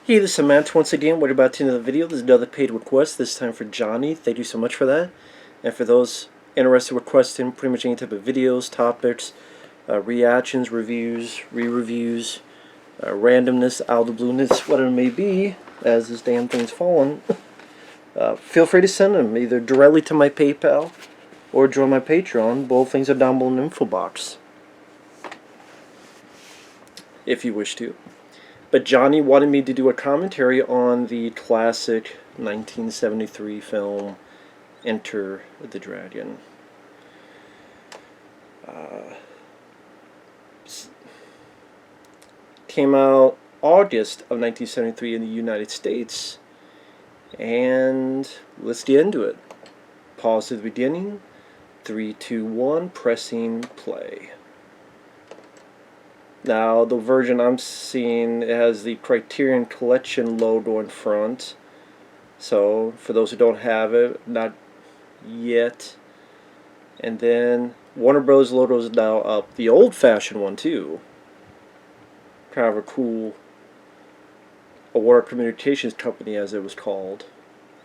Hey, this is Samantha once again. We're about to end of the video. This is another paid request, this time for Johnny. Thank you so much for that. And for those interested in requesting pretty much any type of videos, topics, reactions, reviews, re-reviews, randomness, out of the blueness, whatever it may be, as this damn thing's fallen, feel free to send them either directly to my PayPal or join my Patreon. Both things are down below in the info box, if you wish to. But Johnny wanted me to do a commentary on the classic 1973 film Enter the Dragon. Came out August of 1973 in the United States, and let's get into it. Pause at the beginning. 3, 2, 1, pressing play. Now, the version I'm seeing, it has the Criterion Collection logo in front. So, for those who don't have it, not yet. And then, Warner Bros. Logo is now up. The old-fashioned one, too. Kind of a cool Warner Communications company, as it was called.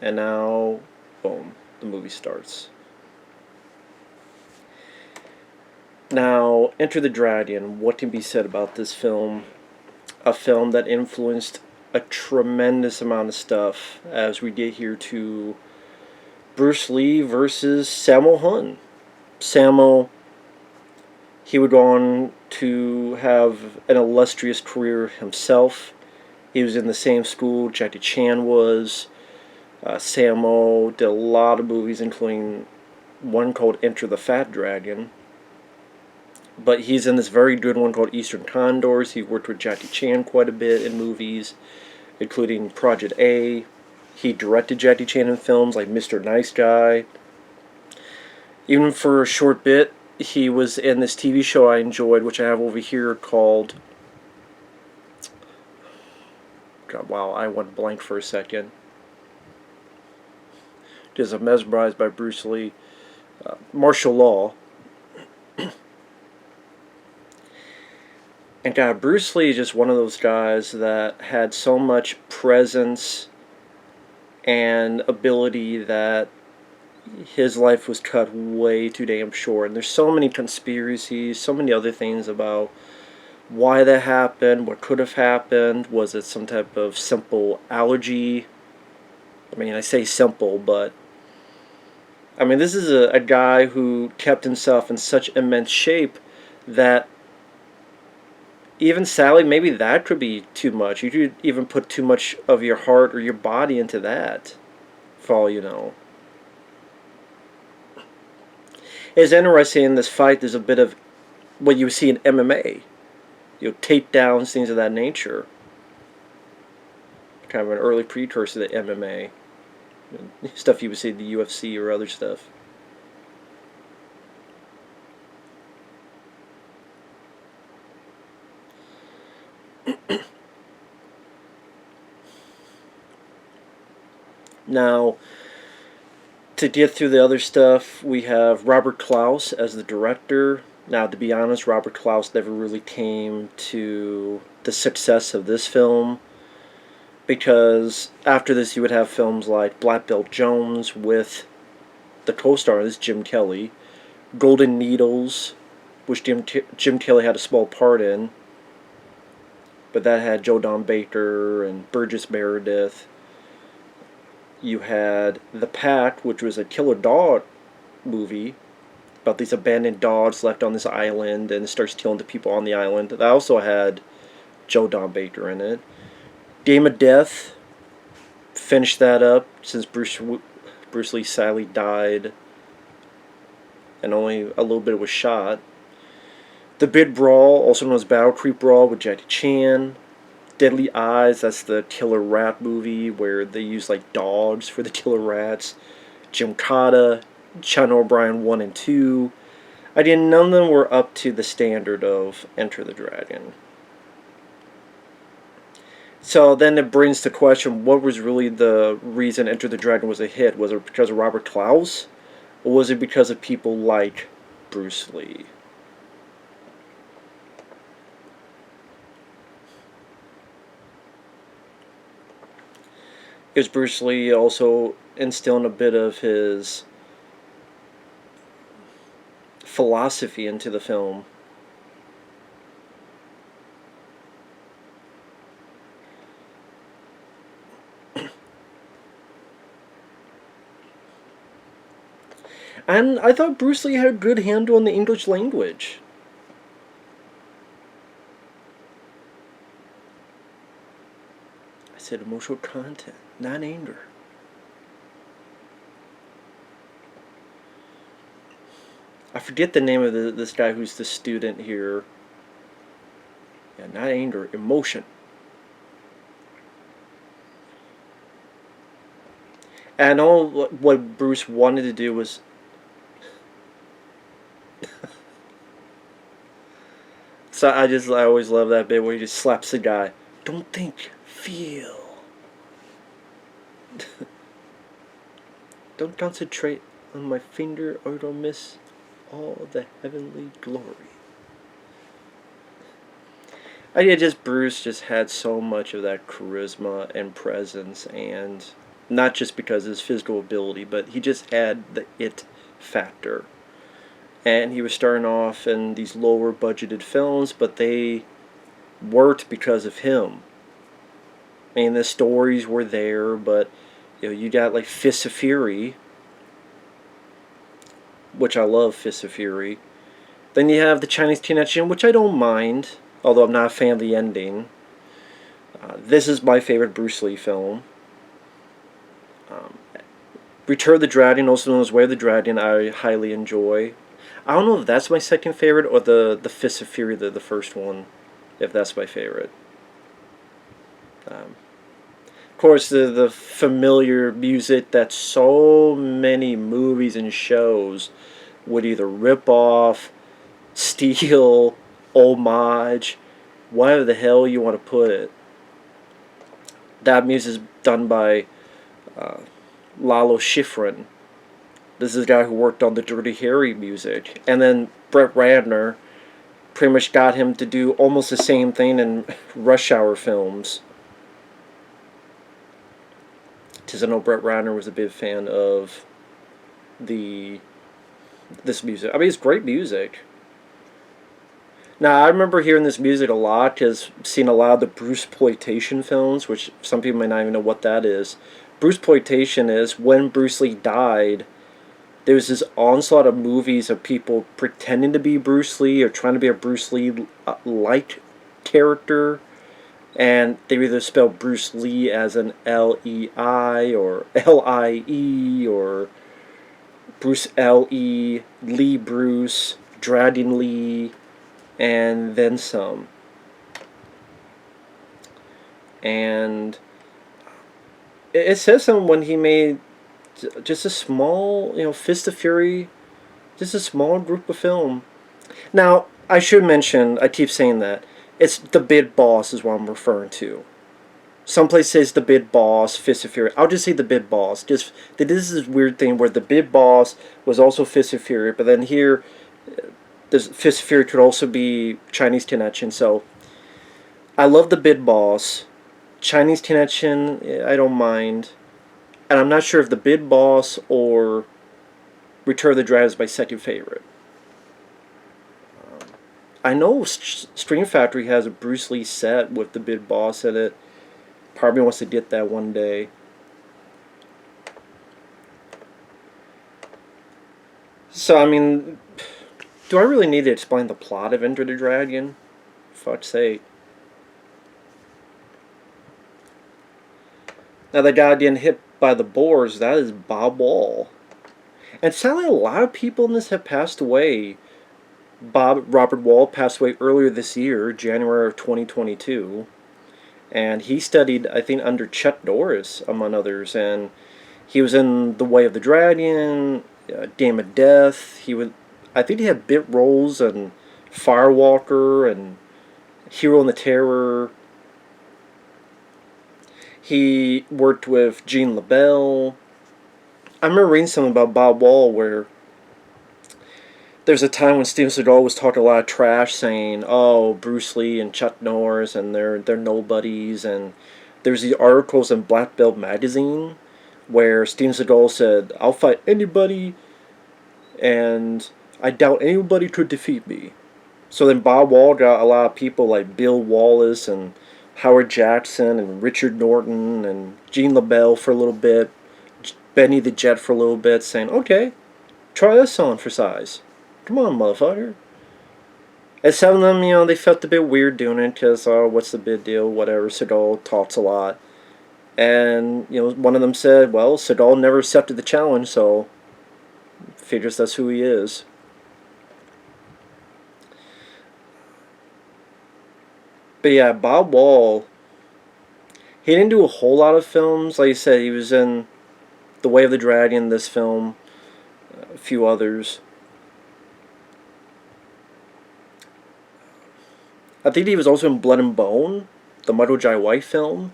And now, boom, the movie starts. Now, Enter the Dragon, what can be said about this film? A film that influenced a tremendous amount of stuff as we get here to Bruce Lee versus Sammo Hung. Sammo, he would go on to have an illustrious career himself. He was in the same school Jackie Chan was. Sammo did a lot of movies, including one called Enter the Fat Dragon. But he's in this very good one called Eastern Condors. He worked with Jackie Chan quite a bit in movies, including Project A. He directed Jackie Chan in films like Mr. Nice Guy. Even for a short bit, he was in this TV show I enjoyed, which I have over here, called... God, wow, I went blank for a second. Because I'm mesmerized by Bruce Lee. Martial Law. And God, Bruce Lee is just one of those guys that had so much presence and ability that his life was cut way too damn short. And there's so many conspiracies, so many other things about why that happened, what could have happened. Was it some type of simple allergy? I mean, I say simple, but I mean, this is a guy who kept himself in such immense shape that even sadly, maybe that could be too much. You could even put too much of your heart or your body into that, for all you know. It's interesting in this fight, there's a bit of what you see in MMA. You know, takedowns, things of that nature. Kind of an early precursor to MMA. Stuff you would see in the UFC or other stuff. Now, to get through the other stuff, we have Robert Clouse as the director. Now, to be honest, Robert Clouse never really came to the success of this film, because after this you would have films like Black Belt Jones with the co-stars Jim Kelly, Golden Needles, which Jim Kelly had a small part in, but that had Joe Don Baker and Burgess Meredith. You had The Pack, which was a killer dog movie about these abandoned dogs left on this island, and it starts killing the people on the island. That also had Joe Don Baker in it. Game of Death finished that up, since Bruce Lee sadly died and only a little bit was shot. The Big Brawl, also known as Battle Creek Brawl, with Jackie Chan. Deadly Eyes, that's the killer rat movie where they use like dogs for the killer rats. Gymkata, Sean O'Brien 1 and 2. Again, none of them were up to the standard of Enter the Dragon. So then it brings the question, what was really the reason Enter the Dragon was a hit? Was it because of Robert Clouse? Or was it because of people like Bruce Lee? It was Bruce Lee also instilling a bit of his philosophy into the film. And I thought Bruce Lee had a good handle on the English language. I said emotional content, not anger. I forget the name of this guy who's the student here. Yeah, not anger, emotion. And all what Bruce wanted to do was so I always love that bit where he just slaps the guy. Don't think, feel. Don't concentrate on my finger or you'll miss all the heavenly glory. I just Bruce just had so much of that charisma and presence, and not just because of his physical ability, but he just had the it factor. And he was starting off in these lower budgeted films, but they worked because of him. I mean, the stories were there, but you got like Fists of Fury, which I love Fists of Fury. Then you have the Chinese Connection, which I don't mind, although I'm not a fan of the ending. This is my favorite Bruce Lee film. Return of the Dragon, also known as Way of the Dragon, I highly enjoy. I don't know if that's my second favorite or the Fists of Fury, the first one, if that's my favorite. Of course, the familiar music that so many movies and shows would either rip off, steal, homage, whatever the hell you want to put it. That music is done by Lalo Schifrin. This is the guy who worked on the Dirty Harry music. And then Brett Ratner pretty much got him to do almost the same thing in Rush Hour films. Because I know Brett Ratner was a big fan of this music. I mean, it's great music. Now, I remember hearing this music a lot because I've seen a lot of the Bruceploitation films, which some people may not even know what that is. Bruceploitation is when Bruce Lee died, there was this onslaught of movies of people pretending to be Bruce Lee or trying to be a Bruce Lee-like character. And they either spell Bruce Lee as an L-E-I or L-I-E or Bruce L-E, Lee Bruce, Dragon Lee, and then some. And it says something when he made just a small, Fist of Fury, just a small group of film. Now, I should mention, I keep saying that, it's the Big Boss is what I'm referring to. Someplace says the Big Boss, Fist of Fury. I'll just say the Big Boss. Just this is this weird thing where the Big Boss was also Fist of Fury, but then here, this Fist of Fury could also be Chinese Connection. So, I love the Big Boss. Chinese Connection, I don't mind. And I'm not sure if the Big Boss or Return of the Dragon is my second favorite. I know Stream Factory has a Bruce Lee set with the Big Boss in it. Part of me wants to get that one day. So, I mean, do I really need to explain the plot of Enter the Dragon? For fuck's sake. Now, the guy getting hit by the boars, that is Bob Wall. And sadly, a lot of people in this have passed away. Robert Wall passed away earlier this year, January of 2022. And he studied, I think, under Chuck Norris, among others. And he was in The Way of the Dragon, Game of Death. I think he had bit roles in Firewalker and Hero and the Terror. He worked with Gene LaBelle. I remember reading something about Bob Wall where there's a time when Steven Seagal was talking a lot of trash, saying, "Oh, Bruce Lee and Chuck Norris and they're nobodies, and there's these articles in Black Belt magazine where Steven Seagal said, "I'll fight anybody, and I doubt anybody could defeat me." So then Bob Wall got a lot of people like Bill Wallace and Howard Jackson and Richard Norton and Gene LaBelle for a little bit, Benny the Jet for a little bit, saying, "Okay, try this on for size. Come on, motherfucker." And some of them, they felt a bit weird doing it because, oh, what's the big deal? Whatever. Seagal talks a lot. And, one of them said, well, Seagal never accepted the challenge, so figures that's who he is. But yeah, Bob Wall, he didn't do a whole lot of films. Like I said, he was in The Way of the Dragon, this film, a few others. I think he was also in Blood and Bone, the Michael Jai White film,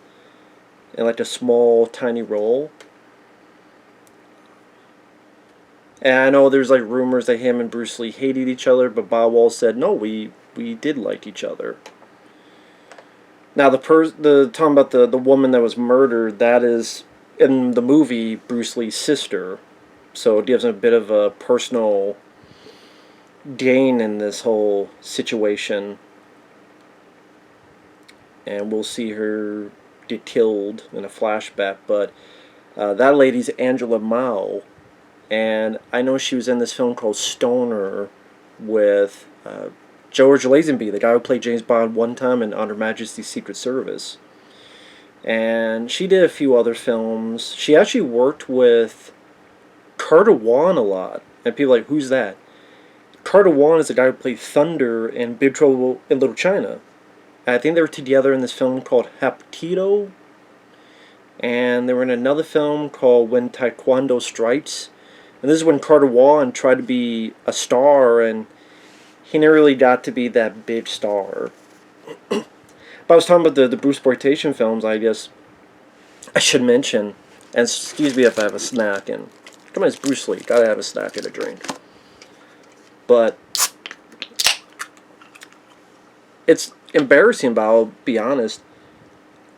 in like a small, tiny role. And I know there's like rumors that him and Bruce Lee hated each other, but Bob Wall said, no, we did like each other. Now talking about the woman that was murdered, that is in the movie Bruce Lee's sister. So it gives him a bit of a personal gain in this whole situation. And we'll see her get killed in a flashback. But that lady's Angela Mao. And I know she was in this film called Stoner with George Lazenby, the guy who played James Bond one time in On Her Majesty's Secret Service. And she did a few other films. She actually worked with Carter Wan a lot. And people are like, who's that? Carter Wan is the guy who played Thunder in Big Trouble in Little China. And I think they were together in this film called Hapkido. And they were in another film called When Taekwondo Strikes. And this is when Carter Wan tried to be a star, and he never really got to be that big star. But I was talking about the Bruceploitation films, I guess I should mention, and excuse me if I have a snack, and come on, it's Bruce Lee, gotta have a snack and a drink. But it's embarrassing, but I'll be honest,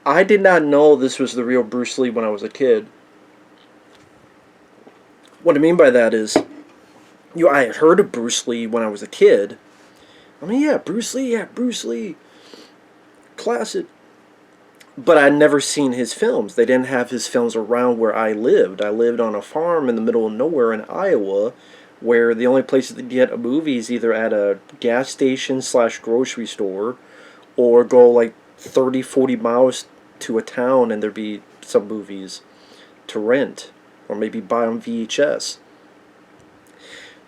I did not know this was the real Bruce Lee when I was a kid. What I mean by that is, I had heard of Bruce Lee when I was a kid. I mean, yeah, Bruce Lee. Classic. But I'd never seen his films. They didn't have his films around where I lived. I lived on a farm in the middle of nowhere in Iowa, where the only place to get a movie is either at a gas station / grocery store, or go like 30, 40 miles to a town and there'd be some movies to rent. Or maybe buy on VHS.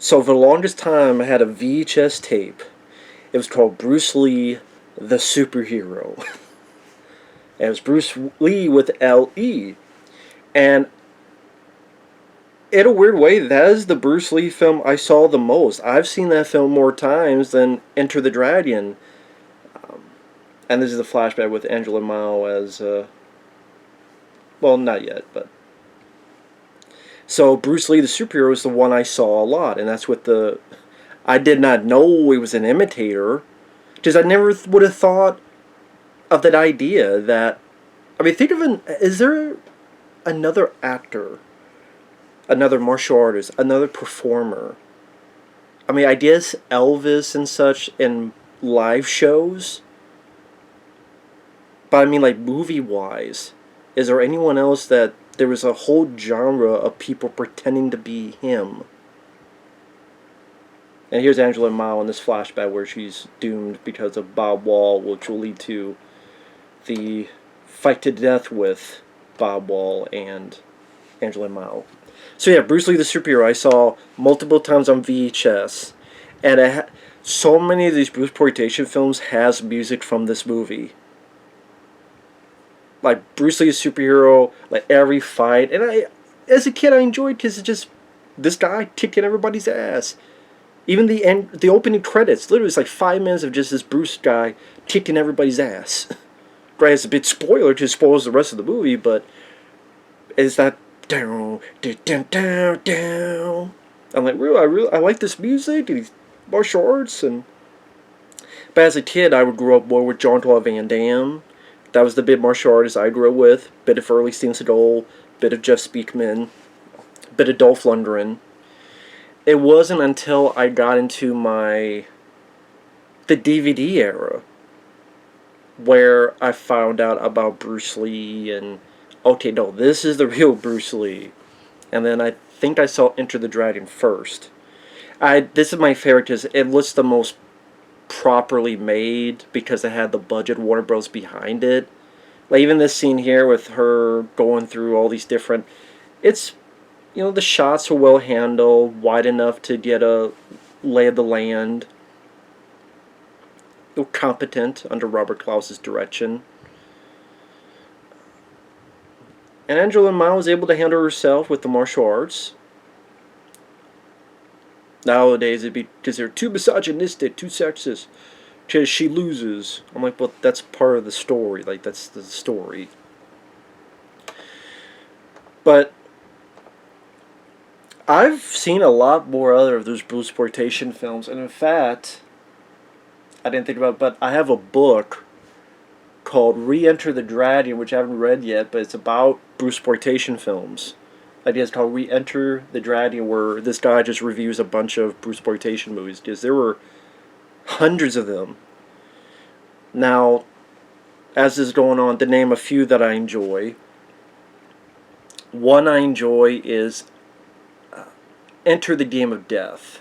So for the longest time, I had a VHS tape. It was called Bruce Lee, the Superhero. And it was Bruce Lee with L-E. And in a weird way, that is the Bruce Lee film I saw the most. I've seen that film more times than Enter the Dragon. And this is a flashback with Angela Mao as, well, not yet, but... So Bruce Lee the Superhero is the one I saw a lot, and that's what I did not know he was an imitator, because I never would have thought of that idea that, I mean, think of is there another actor, another martial artist, another performer? I mean, I guess Elvis and such in live shows, but I mean, like, movie-wise, is there anyone else that there was a whole genre of people pretending to be him? And here's Angela Mao in this flashback where she's doomed because of Bob Wall, which will lead to the fight to death with Bob Wall and Angela Mao. So yeah, Bruce Lee the Superhero I saw multiple times on VHS. And so many of these Bruceploitation films has music from this movie. Like Bruce Lee the Superhero, like every fight, and as a kid, I enjoyed because it's just this guy kicking everybody's ass. Even the opening credits, literally, it's like 5 minutes of just this Bruce guy kicking everybody's ass. Granted, it's a bit spoiler to spoils the rest of the movie, but it's that down, down, down, down. I'm like, I like this music and these martial arts, but as a kid, I would grow up more with Jean-Claude Van Damme, That was the bit martial artist I grew up with. Bit of early Steven Seagal, bit of Jeff Speakman, bit of Dolph Lundgren. It wasn't until I got into the DVD era where I found out about Bruce Lee and, okay, no, this is the real Bruce Lee. And then I think I saw Enter the Dragon first. This is my favorite because it looks the most properly made because it had the budget Warner Bros. Behind it. Like even this scene here with her going through all these different, it's, the shots are well handled, wide enough to get a lay of the land. Competent under Robert Clouse's direction. And Angela Mao was able to handle herself with the martial arts. Nowadays it'd be because they're too misogynistic, too sexist, because she loses. I'm like, well, that's part of the story. Like, that's the story. But I've seen a lot more other of those Bruceploitation films, and in fact, I didn't think about it, but I have a book called Re-Enter the Dragon, which I haven't read yet, but it's about Bruceploitation films. The idea is called Re-Enter the Dragon, where this guy just reviews a bunch of Bruceploitation movies, because there were hundreds of them. Now, as this is going on, to name a few that I enjoy, one I enjoy is Enter the Game of Death.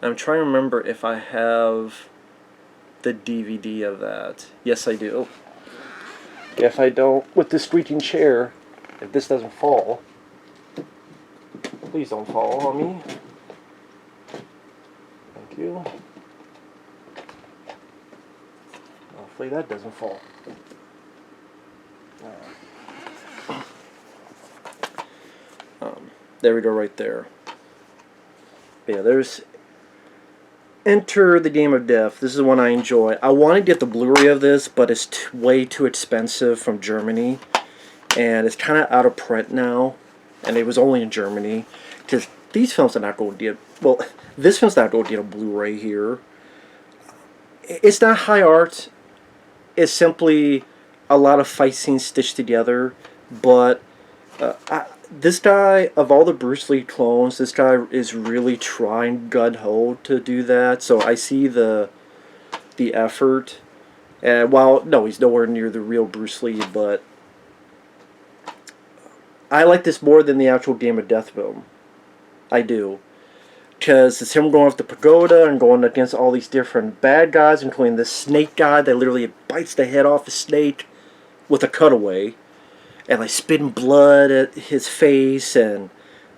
I'm trying to remember if I have the DVD of that. Yes, I do. If I don't, with the squeaking chair, if this doesn't fall, please don't fall on me. Thank you. Hopefully that doesn't fall. There we go, right there. But yeah, there's Enter the Game of Death. This is one I enjoy. I want to get the Blu-ray of this, but it's way too expensive from Germany. And it's kind of out of print now. And it was only in Germany. Because these films are not going to get... Well, this film's not going to get a Blu-ray here. It's not high art. It's simply a lot of fight scenes stitched together. But this guy, of all the Bruce Lee clones, this guy is really trying gung-ho to do that. So I see the effort. And while, no, he's nowhere near the real Bruce Lee, but I like this more than the actual Game of Death film. I do. Because it's him going off the pagoda and going against all these different bad guys, including this snake guy that literally bites the head off a snake with a cutaway. And like spitting blood at his face, and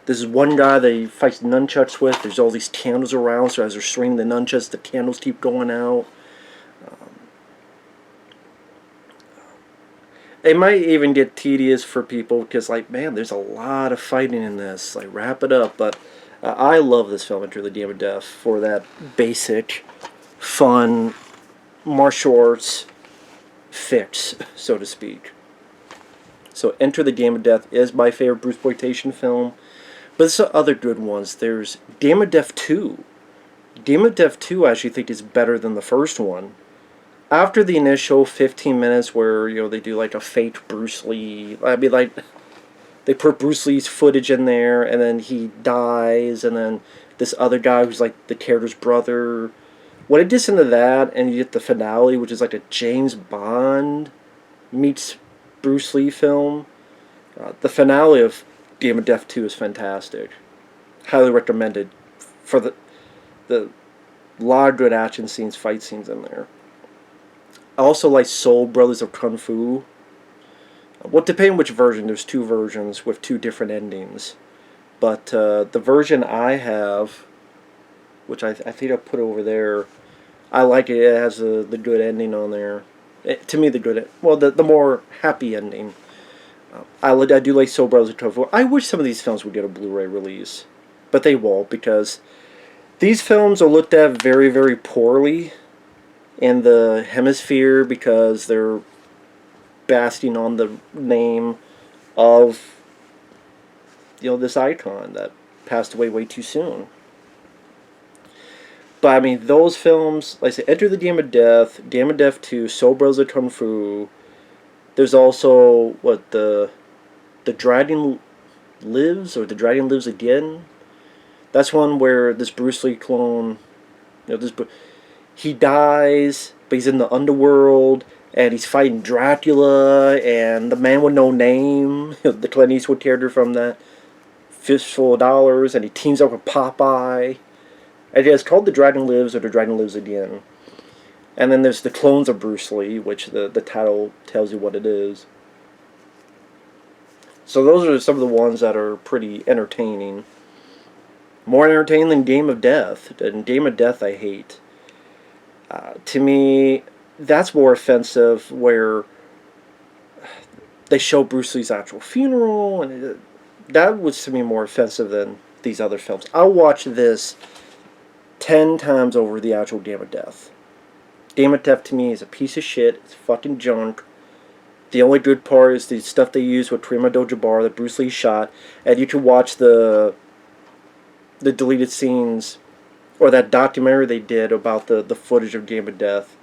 this is one guy that he fights nunchucks with. There's all these candles around, so as they're swinging the nunchucks, the candles keep going out. It might even get tedious for people because, like, man, there's a lot of fighting in this. Like, wrap it up. But I love this film, Enter the Game of Death, for that basic, fun, martial arts fix, so to speak. So Enter the Game of Death is my favorite Bruceploitation film. But there's other good ones. There's Game of Death 2. Game of Death 2 I actually think is better than the first one. After the initial 15 minutes where, they do like a fake Bruce Lee. I mean, like, they put Bruce Lee's footage in there, and then he dies, and then this other guy who's like the character's brother. When it gets into that, and you get the finale, which is like a James Bond meets Bruce Lee film. The finale of Game of Death 2 is fantastic. Highly recommended for the lot of good action scenes, fight scenes in there. I also like Soul Brothers of Kung Fu. Well, depending on which version, there's two versions with two different endings. But the version I have, which I think I put over there, I like it. It has the good ending on there. To me, the more happy ending. I do like Soul Brothers of Kung Fu. I wish some of these films would get a Blu-ray release, but they won't, because these films are looked at very, very poorly in the hemisphere because they're basting on the name of this icon that passed away way too soon. But I mean, those films, like I say, Enter the Dame of Death 2, Soul Brothers of Kung Fu. There's also, what, the Dragon Lives, or The Dragon Lives Again? That's one where this Bruce Lee clone, this he dies, but he's in the underworld, and he's fighting Dracula and the man with no name, the Clint Eastwood character from that Fistful of Dollars, and he teams up with Popeye. And it's called The Dragon Lives or The Dragon Lives Again. And then there's the Clones of Bruce Lee, which the title tells you what it is. So those are some of the ones that are pretty entertaining. More entertaining than Game of Death. And Game of Death I hate. To me, that's more offensive, where they show Bruce Lee's actual funeral, and that was to me more offensive than these other films. I'll watch this 10 times over the actual Game of Death. Game of Death to me is a piece of shit. It's fucking junk. The only good part is the stuff they use with Kareem Abdul-Jabbar that Bruce Lee shot, and you can watch the deleted scenes, or that documentary they did about the footage of Game of Death.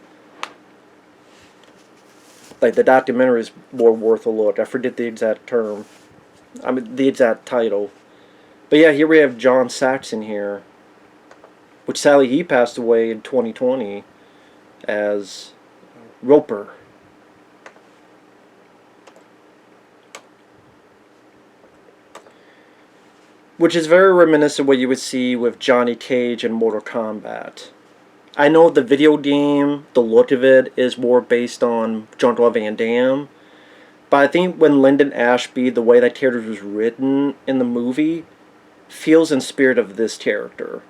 Like, the documentary is more worth a look. I forget the exact term. I mean, the exact title. But yeah, here we have John Saxon here, which sadly he passed away in 2020 as Roper. Which is very reminiscent of what you would see with Johnny Cage in Mortal Kombat. I know the video game, the look of it, is more based on Jean-Claude Van Damme. But I think when Lyndon Ashby, the way that character was written in the movie, feels in spirit of this character.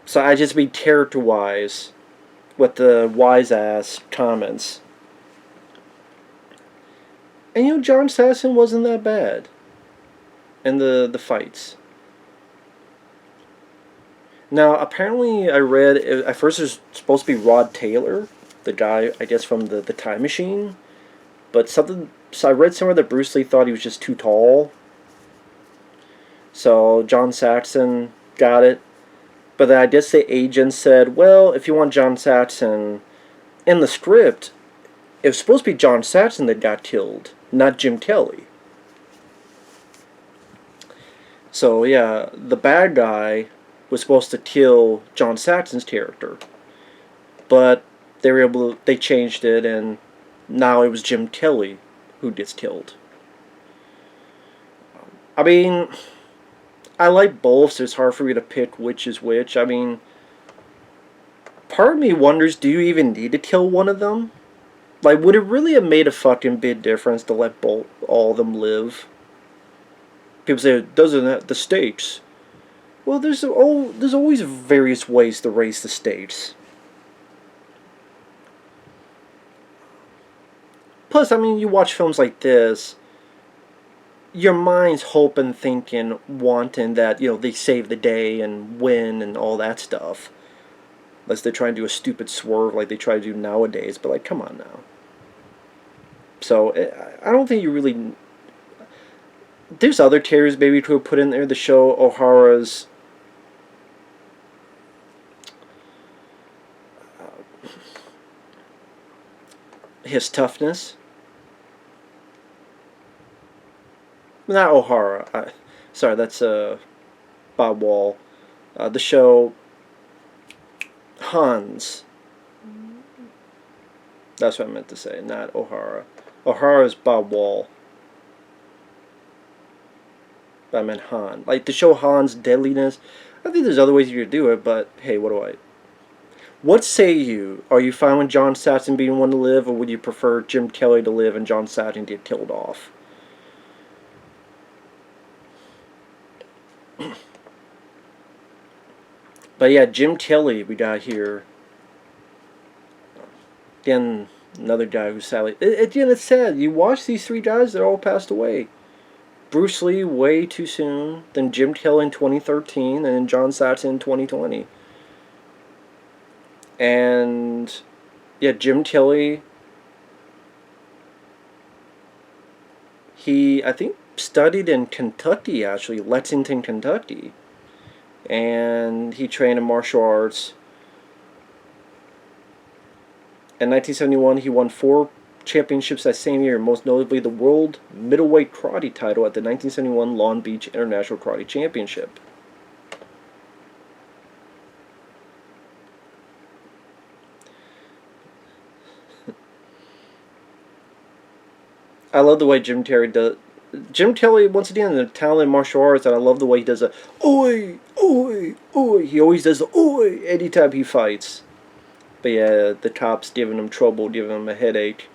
So I just mean character-wise, with the wise-ass comments. And you know, John Saxon wasn't that bad in the fights. Now, apparently I read, at first it was supposed to be Rod Taylor, the guy, I guess, from the Time Machine. But so I read somewhere that Bruce Lee thought he was just too tall. So John Saxon got it. But then I guess the agent said, well, if you want John Saxon, in the script, it was supposed to be John Saxon that got killed, not Jim Kelly. So yeah, the bad guy was supposed to kill John Saxon's character, but they changed it, and now it was Jim Kelly who gets killed. I mean, I like both, so it's hard for me to pick which is which. I mean, part of me wonders, do you even need to kill one of them? Like, would it really have made a fucking big difference to let all of them live? People say, doesn't have the stakes. Well, there's always various ways to raise the stakes. Plus, I mean, you watch films like this, your mind's hoping, thinking, wanting that, they save the day and win and all that stuff. Unless they try and do a stupid swerve like they try to do nowadays, but like, come on now. So, I don't think you really... There's other characters maybe to put in there to show O'Hara's his toughness. Not O'Hara. Sorry, that's Bob Wall. The show Hans. That's what I meant to say, not O'Hara. O'Hara is Bob Wall. But I meant Han. Like, to show Han's deadliness, I think there's other ways you could do it, but hey, what say you? Are you fine with John Saxon being one to live, or would you prefer Jim Kelly to live and John Saxon get killed off? But yeah, Jim Kelly we got here. Again, another guy who's sadly... Again, it's sad. You watch these three guys, they're all passed away. Bruce Lee way too soon, then Jim Kelly in 2013, and then John Saxon in 2020. And yeah, Jim Kelly, he, I think, studied in Kentucky, actually, Lexington, Kentucky. and he trained in martial arts. In 1971, he won 4 championships that same year, most notably the World Middleweight Karate title at the 1971 Long Beach International Karate Championship. I love the way Jim Kelly does. Jim Kelly, once again, a talented martial artist, and I love the way he does a oi, oi, oi. He always does the oi anytime he fights. But yeah, the cop's giving him trouble, giving him a headache.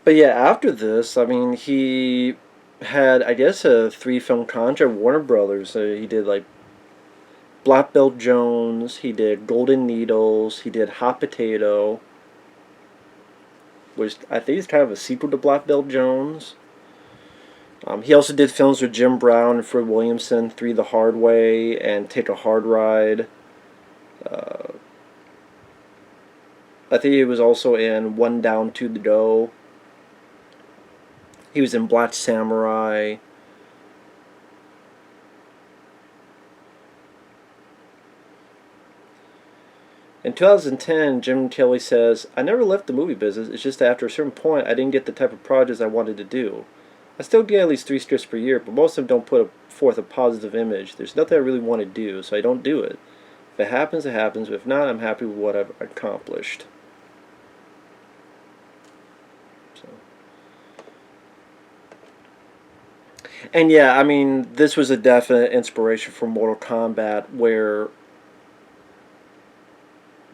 But yeah, after this, I mean, he had, I guess, a 3-film contract with Warner Brothers. He did like Black Belt Jones, he did Golden Needles, he did Hot Potato, which I think is kind of a sequel to Black Belt Jones. He also did films with Jim Brown and Fred Williamson, Three the Hard Way and Take a Hard Ride. I think he was also in One Down, Two to Go. He was in Black Samurai. In 2010, Jim Kelly says, "I never left the movie business, it's just that after a certain point I didn't get the type of projects I wanted to do. I still get at least 3 scripts per year, but most of them don't put forth a positive image. There's nothing I really want to do, so I don't do it. If it happens, it happens, but if not, I'm happy with what I've accomplished." So. And yeah, I mean, this was a definite inspiration for Mortal Kombat, where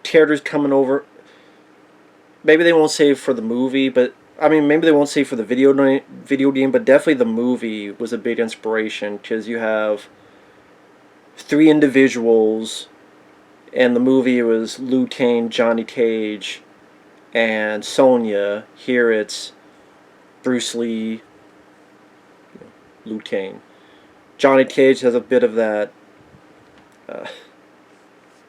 characters coming over. Maybe they won't say for the movie, but I mean, maybe they won't say for the video game, but definitely the movie was a big inspiration because you have 3 individuals. In the movie, it was Liu Kang, Johnny Cage, and Sonya. Here it's Bruce Lee, Liu Kang. Johnny Cage has a bit of that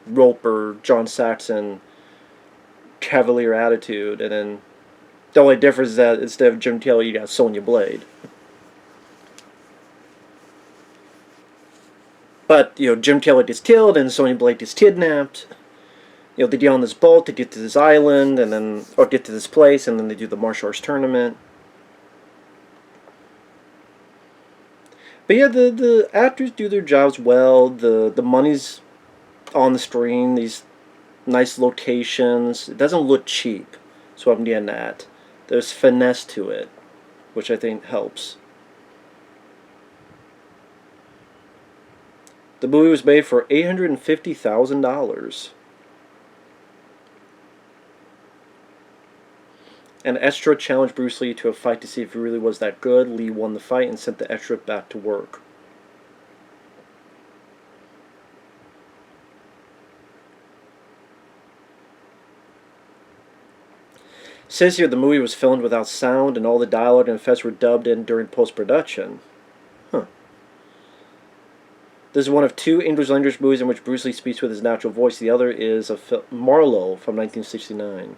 Roper, John Saxon cavalier attitude, and then the only difference is that instead of Jim Kelly, you got Sonya Blade. But, Jim Kelly gets killed and Sonya Blade gets kidnapped. They get on this boat to get to this island, and then, or get to this place, and then they do the martial arts tournament. But yeah, the actors do their jobs well. The money's on the screen. These nice locations. It doesn't look cheap. That's what I'm getting at. There's finesse to it, which I think helps. The movie was made for $850,000. An extra challenged Bruce Lee to a fight to see if he really was that good. Lee won the fight and sent the extra back to work. It says here the movie was filmed without sound and all the dialogue and effects were dubbed in during post-production. Huh. This is one of 2 English language movies in which Bruce Lee speaks with his natural voice. The other is Marlowe from 1969.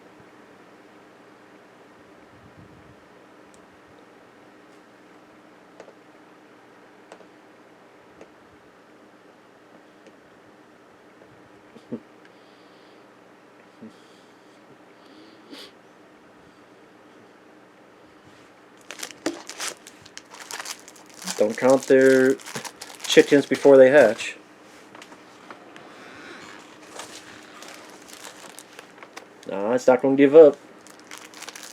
Don't count their chickens before they hatch. Nah, it's not going to give up.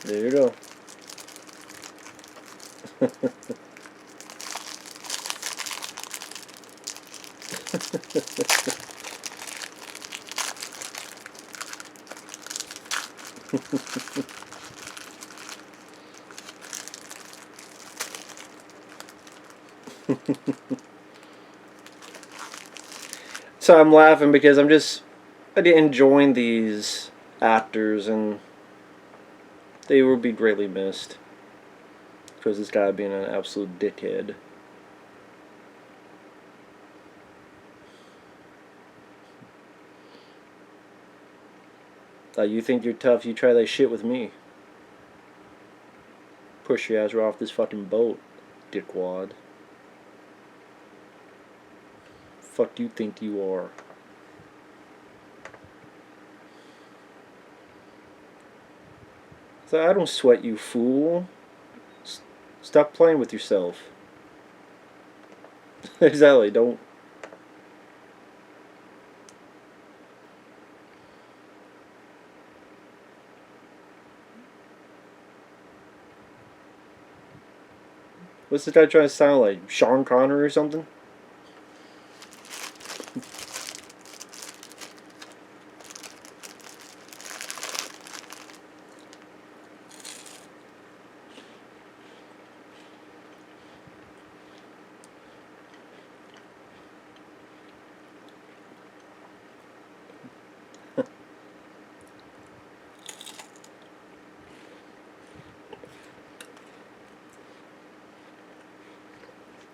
There you go. So I'm laughing because I did enjoying these actors, and they will be greatly missed. because this guy being an absolute dickhead. You think you're tough, you try that shit with me. Push your ass right off this fucking boat, dickwad. Fuck you think you are? So I don't sweat you, fool. Stop playing with yourself. Exactly, don't. What's this guy trying to sound like? Sean Connery or something?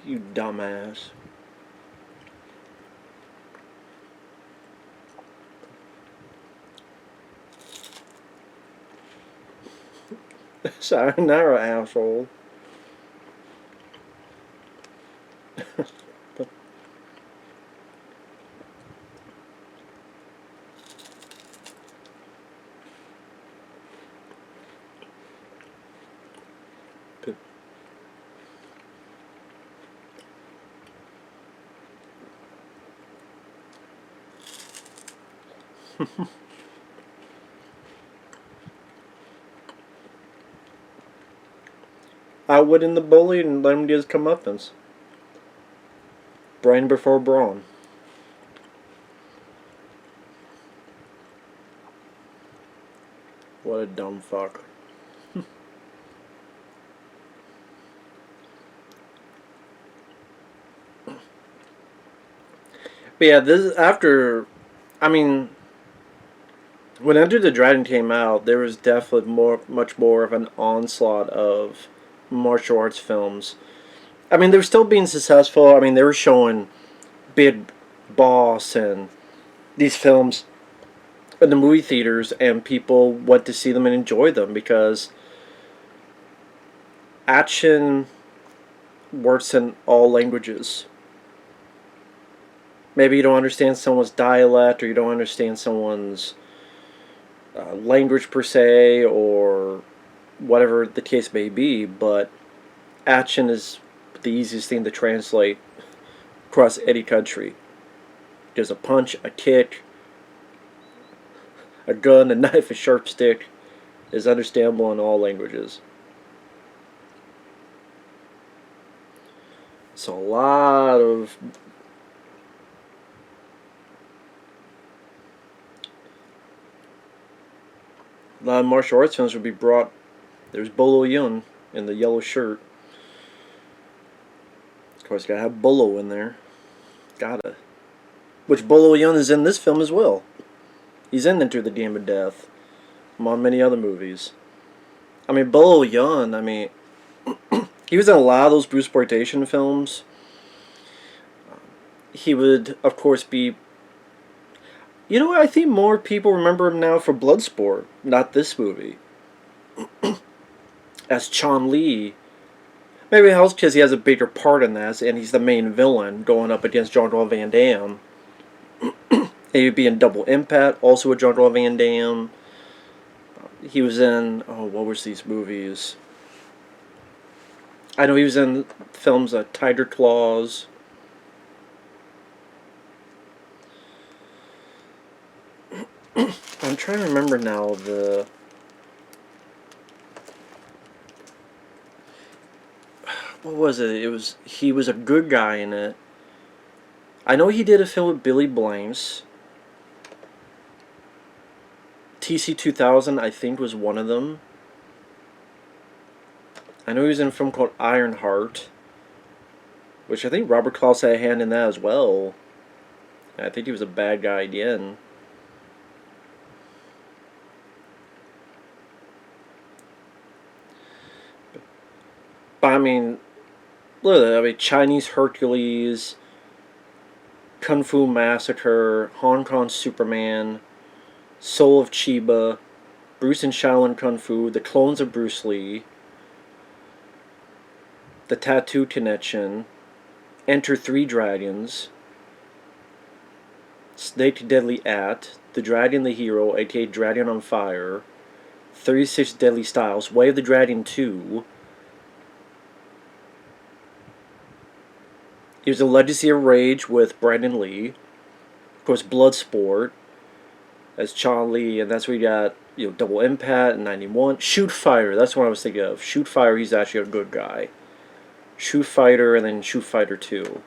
You dumbass. Sayonara, asshole. Outwitting the bully and let him get his comeuppance. Brain before brawn. What a dumb fuck. But yeah, this after, I mean, when Enter the Dragon came out, there was definitely much more of an onslaught of martial arts films. I mean, they were still being successful. I mean, they were showing Big Boss and these films in the movie theaters, and people went to see them and enjoy them because action works in all languages. Maybe you don't understand someone's dialect, or you don't understand someone's language per se, or whatever the case may be, but action is the easiest thing to translate across any country. There's a punch, a kick, a gun, a knife, a sharp stick is understandable in all languages. So a lot of martial arts films would be brought. There's Bolo Yun in the yellow shirt. Of course, gotta have Bolo in there. Gotta. Which Bolo Yun is in this film as well. He's in Enter the Dame of Death, among many other movies. I mean, Bolo Yun, I mean, he was in a lot of those Bruceploitation films. He would, of course, be... You know what? I think more people remember him now for Bloodsport, not this movie. As Chun Li. Maybe it helps because he has a bigger part in this, and he's the main villain going up against Jean-Claude Van Damme. He would be in Double Impact, also with Jean-Claude Van Damme. He was in... Oh, what was these movies? I know he was in films like Tiger Claws. I'm trying to remember now the... What was it? He was a good guy in it. I know he did a film with Billy Blanks. TC-2000, I think, was one of them. I know he was in a film called Ironheart, which I think Robert Clouse had a hand in that as well. I think he was a bad guy again. But I mean, look at that. I mean, Chinese Hercules, Kung Fu Massacre, Hong Kong Superman, Soul of Chiba, Bruce and Shaolin Kung Fu, The Clones of Bruce Lee, The Tattoo Connection, Enter Three Dragons, Snake Deadly At, The Dragon the Hero, aka Dragon on Fire, 36 Deadly Styles, Way of the Dragon 2. It was a Legacy of Rage with Brandon Lee. Of course, Bloodsport as Chun Li, and that's where you got Double Impact in '91. Shoot Fighter, that's what I was thinking of. Shoot Fighter, he's actually a good guy. Shoot Fighter and then Shoot Fighter 2.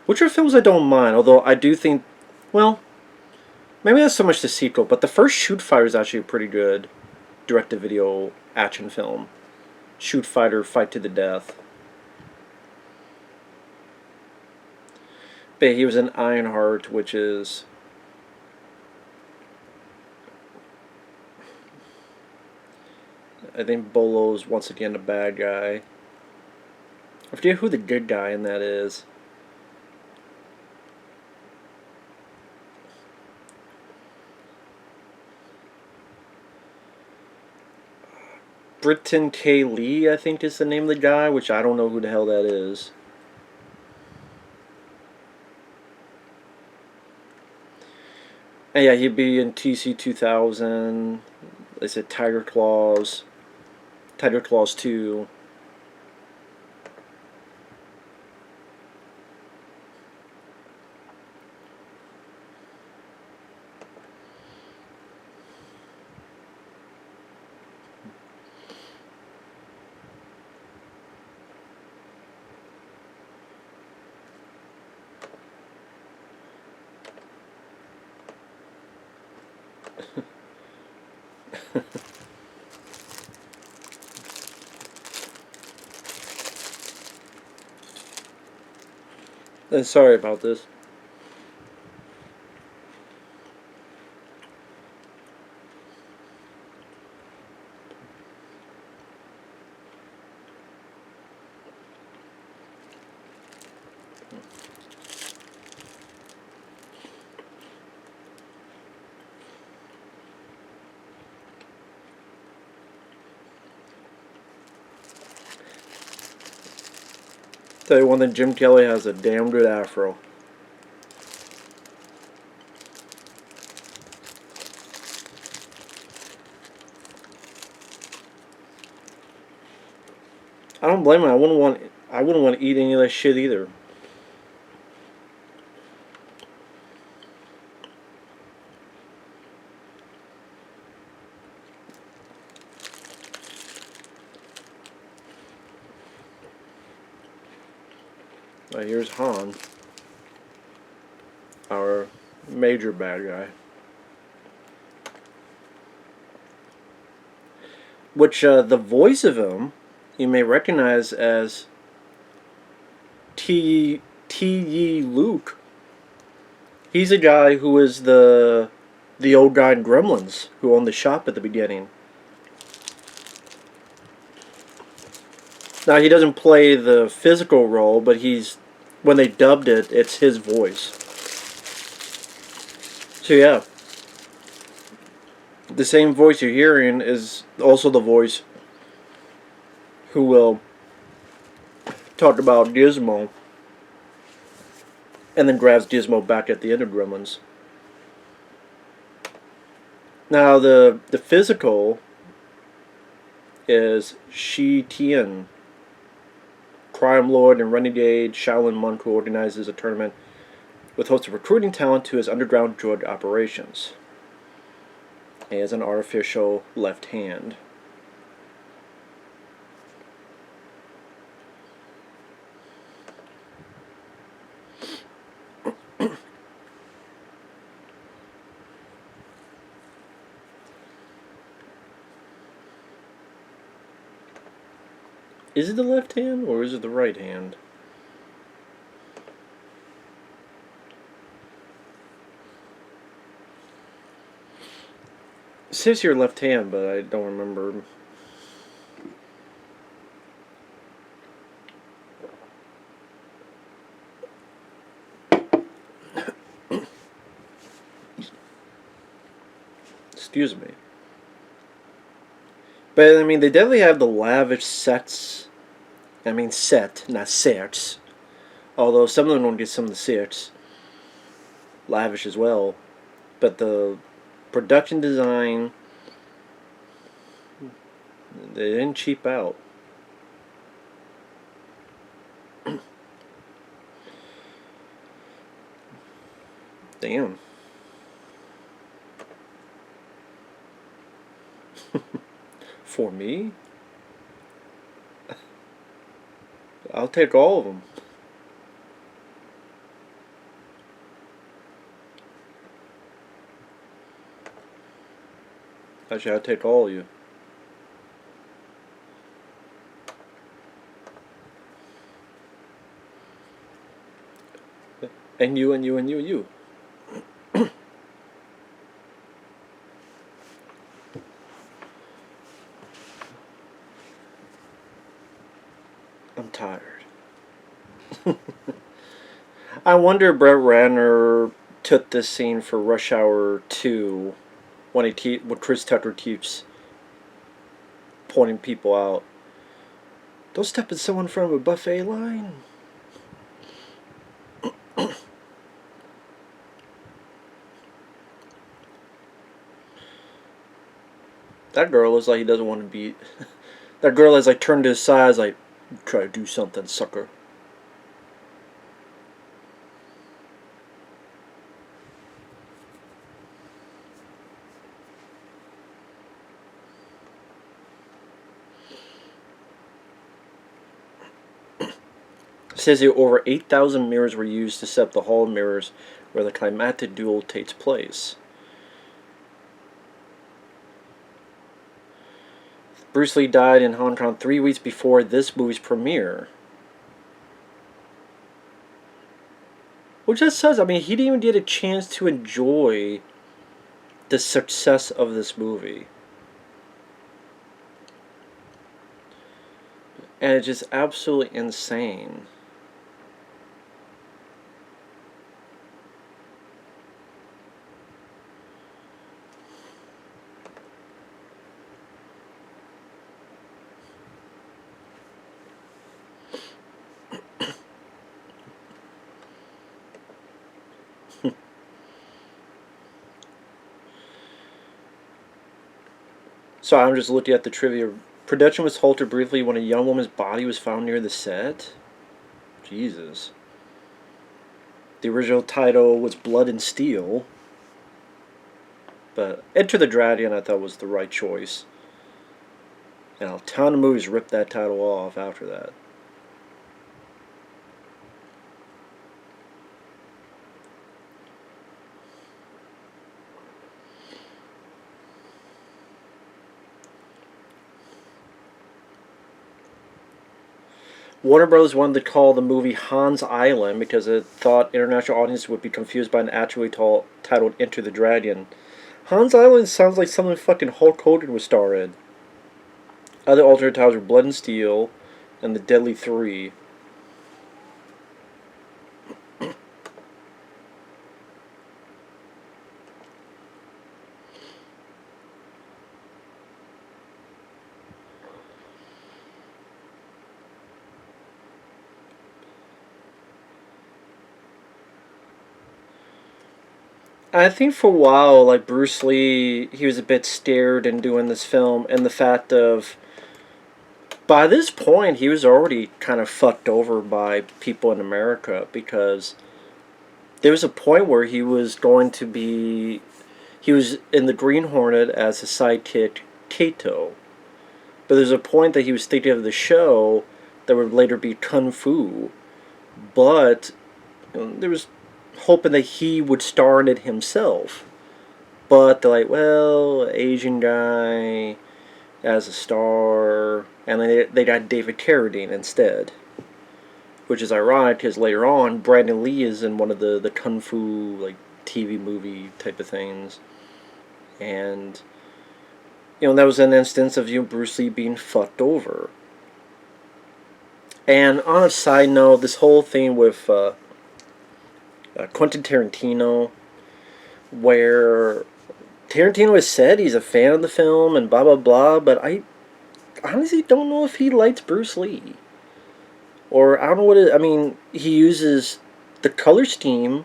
Which are films I don't mind, although I do think, well, maybe not so much the sequel, but the first Shoot Fighter is actually a pretty good direct-to-video action film. Shoot Fighter, Fight to the Death. But he was in Ironheart, which is... I think Bolo's once again a bad guy. I forget who the good guy in that is. Britton K. Lee, I think is the name of the guy, which I don't know who the hell that is. And yeah, he'd be in TC 2000. They said Tiger Claws 2. Sorry about this. Tell you one thing, Jim Kelly has a damn good afro. I don't blame him. I wouldn't want to eat any of that shit either. Here's Han, our major bad guy. Which, the voice of him, you may recognize as T.Y. Luke. He's a guy who is the old guy in Gremlins, who owned the shop at the beginning. Now, he doesn't play the physical role, but when they dubbed it, it's his voice. So yeah, the same voice you're hearing is also the voice who will talk about Gizmo and then grabs Gizmo back at the end of Gremlins. Now, the physical is Shi Tian, crime lord and renegade Shaolin monk who organizes a tournament with hopes of recruiting talent to his underground drug operations. He has an artificial left hand. Is it the left hand or is it the right hand? It says here left hand, but I don't remember. confuse me. But I mean, they definitely have the lavish sets. I mean, set, not sets. Although some of them don't get some of the sets lavish as well. But the production design, they didn't cheap out. Damn. For me? I'll take all of them. Actually, I'll take all of you. And you, and you, and you, and you. I'm tired. I wonder if Brett Ratner took this scene for Rush Hour 2 when when Chris Tucker keeps pointing people out. Don't step at someone from a buffet line. That girl is like he doesn't want to be. That girl is like turned to his side, like, try to do something, sucker. It says here over 8,000 mirrors were used to set up the hall of mirrors where the climactic duel takes place. Bruce Lee died in Hong Kong 3 weeks before this movie's premiere. Which just says, I mean, he didn't even get a chance to enjoy the success of this movie. And it's just absolutely insane. So I'm just looking at the trivia. Production was halted briefly when a young woman's body was found near the set. Jesus. The original title was Blood and Steel. But Enter the Dragon I thought was the right choice. And a ton of movies ripped that title off after that. Warner Bros. Wanted to call the movie Hans Island because it thought international audiences would be confused by an actually titled Enter the Dragon. Hans Island sounds like something fucking Hulk Hogan would star in. Other alternate titles were Blood and Steel and The Deadly Three. I think for a while, like Bruce Lee, he was a bit scared in doing this film, and the fact of by this point he was already kind of fucked over by people in America because there was a point where he was going to be he was in the Green Hornet as a sidekick Kato, but there's a point that he was thinking of the show that would later be Kung Fu, but there was hoping that he would star in it himself. But they're like, well, Asian guy as a star, and then they got David Carradine instead. Which is ironic because later on, Brandon Lee is in one of the Kung Fu like TV movie type of things. And, that was an instance of Bruce Lee being fucked over. And on a side note, this whole thing with Quentin Tarantino, where Tarantino has said he's a fan of the film and blah blah blah, but I honestly don't know if he likes Bruce Lee. Or I don't know what it. I mean, he uses the color scheme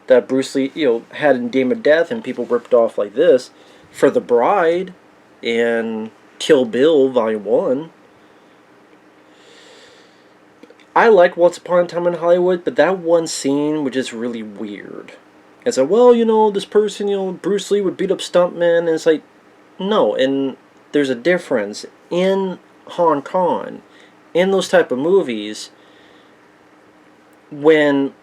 that Bruce Lee, had in Game of Death, and people ripped off like this for The Bride and Kill Bill Volume One. I like Once Upon a Time in Hollywood, but that one scene was just really weird. It's like, well, this person, Bruce Lee would beat up stuntmen, and it's like, no, and there's a difference in Hong Kong, in those type of movies, when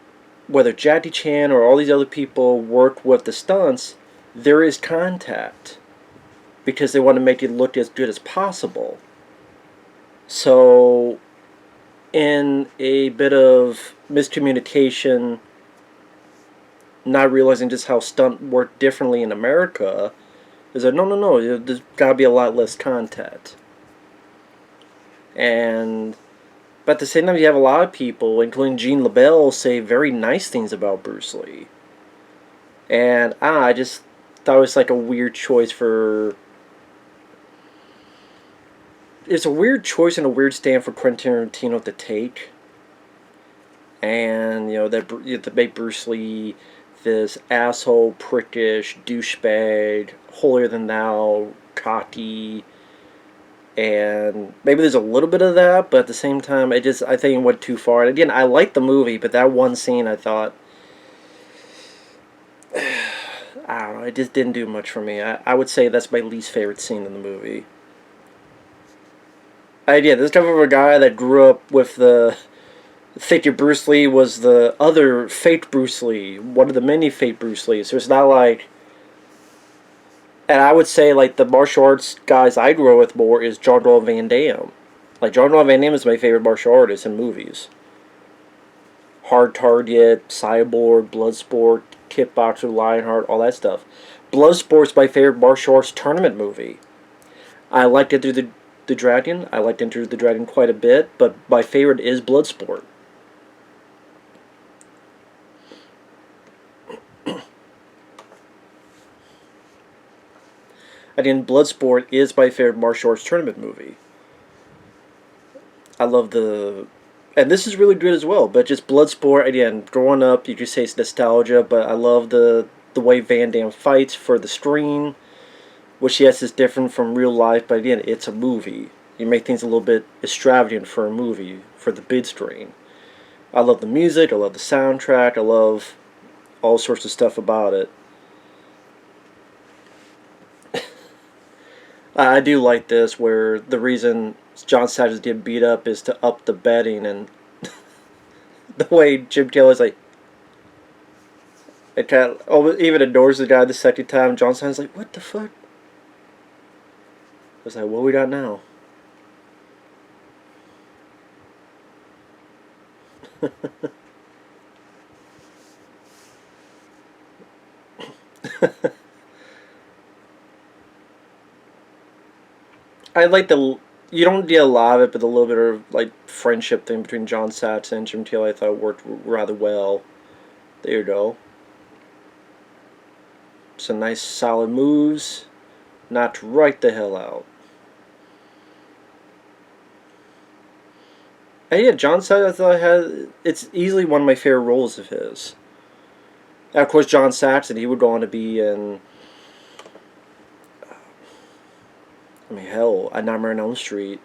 whether Jackie Chan or all these other people work with the stunts, there is contact because they want to make it look as good as possible. So, in a bit of miscommunication, not realizing just how stunt worked differently in America, is that no, there's got to be a lot less contact. And but at the same time, you have a lot of people, including Gene LaBelle, say very nice things about Bruce Lee. And I just thought it was like a weird choice for. It's a weird choice and a weird stand for Quentin Tarantino to take. And, to make Bruce Lee this asshole, prickish, douchebag, holier than thou, cocky. And maybe there's a little bit of that, but at the same time, I think it went too far. And again, I liked the movie, but that one scene, I thought, I don't know, it just didn't do much for me. I would say that's my least favorite scene in the movie. This type of a guy that grew up with the fake Bruce Lee was the other fake Bruce Lee, one of the many fake Bruce Lees. So it's not like. And I would say, like, the martial arts guys I grew up with more is Jean-Claude Van Damme. Like, Jean-Claude Van Damme is my favorite martial artist in movies. Hard Target, Cyborg, Bloodsport, Kickboxer, Lionheart, all that stuff. Bloodsport's my favorite martial arts tournament movie. I liked Enter the Dragon. I liked Enter the Dragon quite a bit, but my favorite is Bloodsport. Again, Bloodsport is my favorite martial arts tournament movie. I love and this is really good as well, but just Bloodsport, again, growing up, you could say it's nostalgia, but I love the way Van Damme fights for the screen, which, yes, is different from real life, but again, it's a movie. You make things a little bit extravagant for a movie, for the big screen. I love the music, I love the soundtrack, I love all sorts of stuff about it. I do like this, where the reason John Savage is getting beat up is to up the betting, and the way Jim Kelly's like, it kind of even ignores the guy the second time. John Savage's like, what the fuck? I was like, what we got now? I like you don't get a lot of it, but the little bit of like friendship thing between John Saxon and Jim Kelly I thought worked rather well. There you go. Some nice solid moves. Knocked right the hell out. And yeah, John Saxon I thought it's easily one of my favorite roles of his. And of course, John Saxon, he would go on to be in, I mean, hell, A Nightmare on Elm Street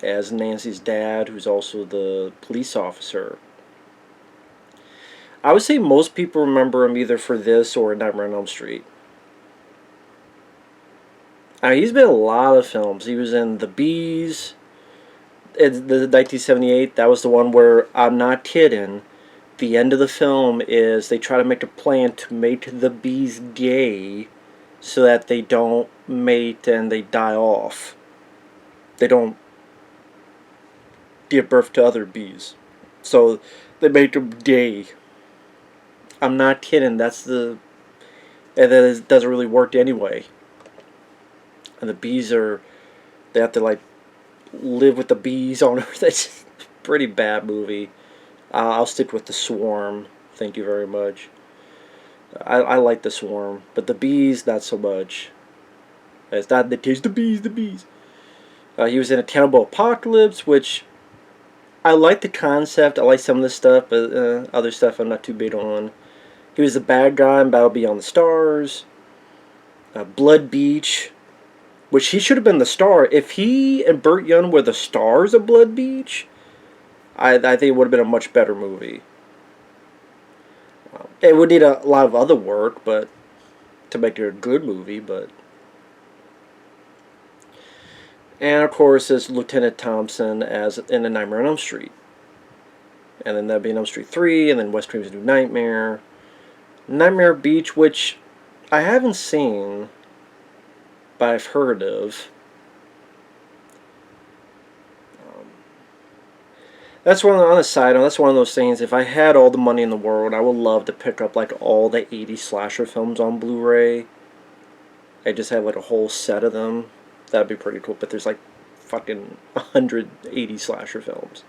as Nancy's dad, who's also the police officer. I would say most people remember him either for this or A Nightmare on Elm Street. I mean, he's been in a lot of films. He was in The Bees, in the 1978. That was the one where, I'm not kidding, the end of the film is they try to make a plan to make the bees gay so that they don't mate and they die off. They don't give birth to other bees. So they make them gay. I'm not kidding. That's the... And then it doesn't really work anyway. And the bees they have to, like, live with the bees on Earth. It's a pretty bad movie. I'll stick with The Swarm. Thank you very much. I like the Swarm, but the Bees not so much. It's not the taste the bees, the bees. He was in a Cannibal Apocalypse, which I like the concept. I like some of the stuff, but other stuff I'm not too big on. He was the bad guy in Battle Beyond the Stars. Blood Beach, which he should have been the star. If he and Burt Young were the stars of Blood Beach, I think it would have been a much better movie. It would need a lot of other work, but to make it a good movie. But and of course, there's Lieutenant Thompson as in A Nightmare on Elm Street, and then that'd be Elm Street 3, and then Wes Craven's New Nightmare, Nightmare Beach, which I haven't seen, but I've heard of. That's one on the side. That's one of those things. If I had all the money in the world, I would love to pick up like all the 80 slasher films on Blu-ray. I just have like a whole set of them. That'd be pretty cool. But there's like fucking 180 slasher films.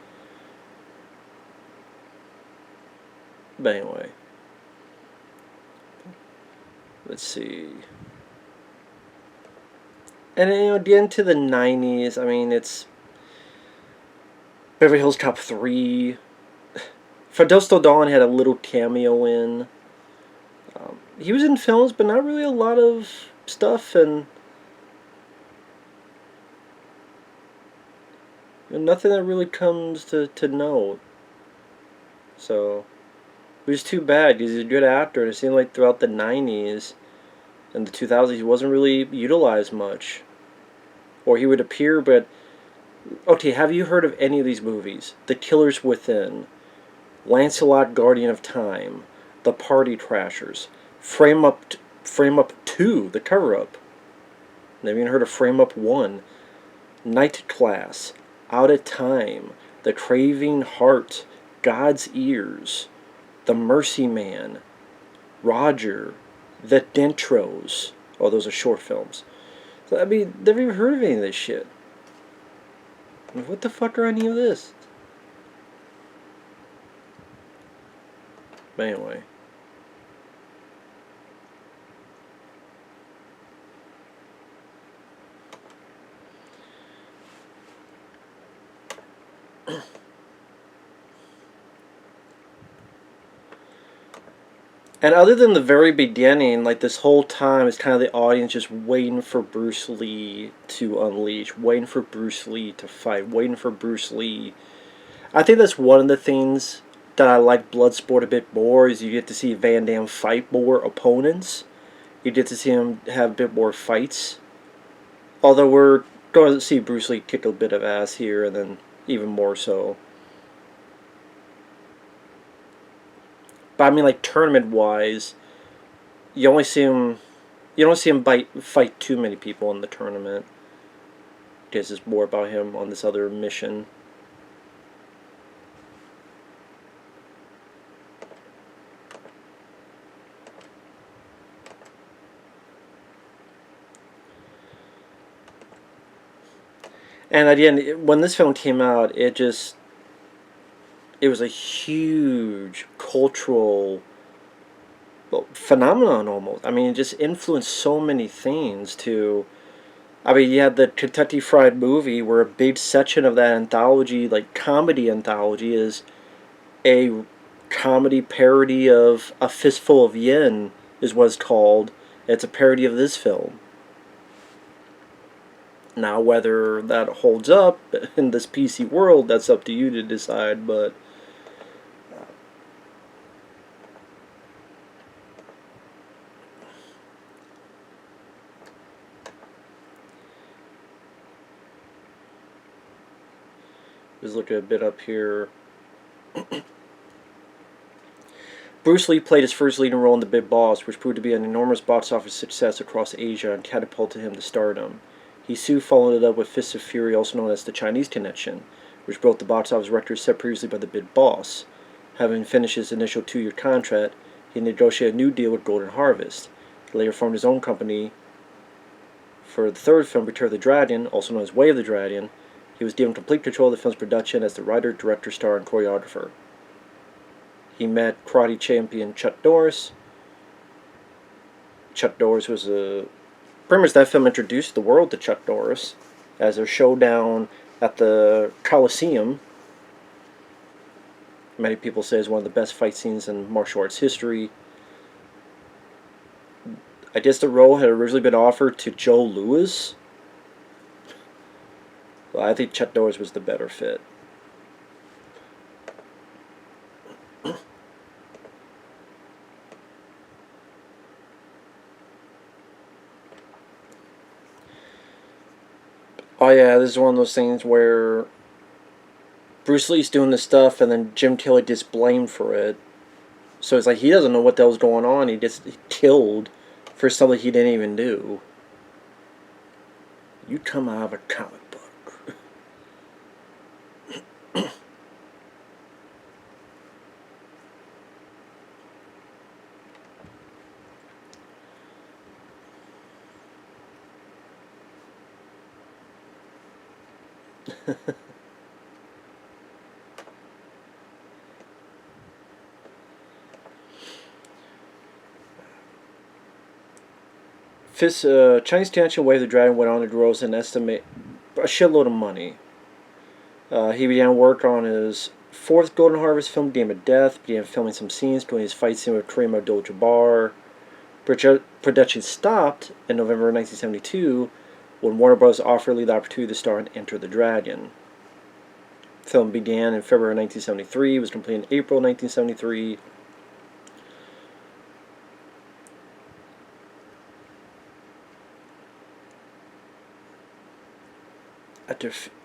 But anyway, let's see. And get into the 90s. I mean, it's Beverly Hills Cop 3. Fidel Dawn had a little cameo in. He was in films, but not really a lot of stuff, and nothing that really comes to note. So, it was too bad, because he's a good actor, and it seemed like throughout the 90s and the 2000s, he wasn't really utilized much. Or he would appear, but... Okay, have you heard of any of these movies? The Killers Within, Lancelot Guardian of Time, The Party Crashers, Frame Up 2, the cover-up. Never even heard of Frame Up 1. Night Class, Out of Time, The Craving Heart, God's Ears, The Mercy Man, Roger, The Dentros. Oh, those are short films. So, I mean, never even heard of any of this shit. What the fuck are any of this? But anyway. And other than the very beginning, like this whole time, it's kind of the audience just waiting for Bruce Lee to unleash, waiting for Bruce Lee to fight, waiting for Bruce Lee. I think that's one of the things that I like Bloodsport a bit more, is you get to see Van Damme fight more opponents. You get to see him have a bit more fights. Although we're going to see Bruce Lee kick a bit of ass here, and then even more so. But I mean, like tournament-wise, you only see him. You don't see him fight too many people in the tournament. Because it's more about him on this other mission. And again, when this film came out, it was a huge cultural phenomenon almost. I mean, it just influenced so many things to... I mean, you had the Kentucky Fried Movie, where a big section of that anthology, like comedy anthology, is a comedy parody of A Fistful of Yen, is what it's called. It's a parody of this film. Now, whether that holds up in this PC world, that's up to you to decide, but... Just look at a bit up here. Bruce Lee played his first leading role in The Big Boss, which proved to be an enormous box office success across Asia and catapulted him to stardom. He soon followed it up with Fists of Fury, also known as The Chinese Connection, which broke the box office record set previously by The Big Boss. Having finished his initial 2-year contract, he negotiated a new deal with Golden Harvest. He later formed his own company for the third film, Return of the Dragon, also known as Way of the Dragon. He was given complete control of the film's production as the writer, director, star, and choreographer. He met karate champion Chuck Norris, Chuck Norris was a pretty much that film introduced the world to Chuck Norris as a showdown at the Coliseum. Many people say is one of the best fight scenes in martial arts history. I guess the role had originally been offered to Joe Louis. Well, I think Chuck Norris was the better fit. Oh yeah, this is one of those things where Bruce Lee's doing this stuff and then Jim Kelly gets blamed for it. So it's like he doesn't know what the hell's going on. He gets killed for something he didn't even do. You come out of a comic book. Chinese Tianqian Way of the Dragon went on to gross an estimate a shitload of money. He began work on his fourth Golden Harvest film, Game of Death, began filming some scenes, doing his fight scene with Kareem Abdul-Jabbar. Production stopped in November 1972 when Warner Bros. Offered Lee the opportunity to star in Enter the Dragon. The film began in February 1973, was completed in April 1973.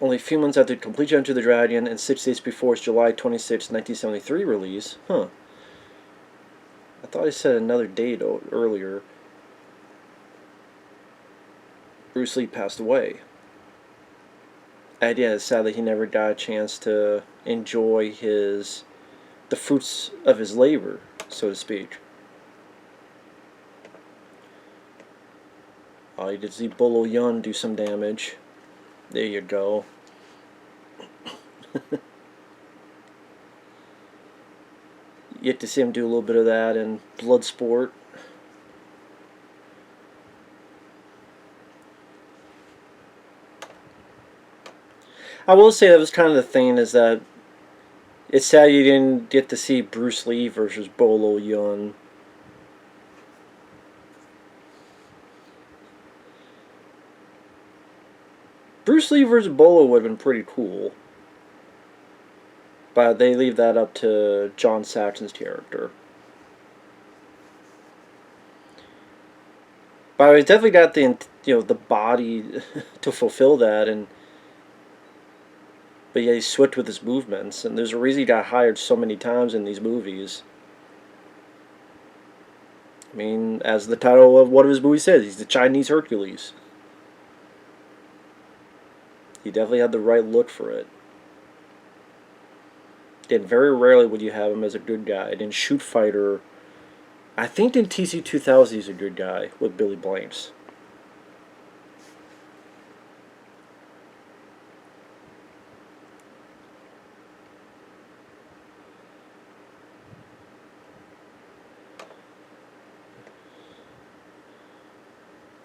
Only a few months after completion Enter the Dragon and 6 days before its July 26, 1973 release. I thought I said another date earlier. Bruce Lee passed away. And yeah, sadly he never got a chance to enjoy the fruits of his labor, so to speak. You did see Bolo Yun do some damage. There you go. You get to see him do a little bit of that in Bloodsport. I will say that was kind of the thing, is that it's sad you didn't get to see Bruce Lee versus Bolo Yun. Bruce Lee versus Bolo would have been pretty cool. But they leave that up to John Saxon's character. But he's definitely got the body to fulfill that, but yeah, he's swift with his movements, and there's a reason he got hired so many times in these movies. I mean, as the title of one of his movies says, he's the Chinese Hercules. He definitely had the right look for it. And very rarely would you have him as a good guy. And in Shoot Fighter, I think in TC-2000 he's a good guy with Billy Blanks.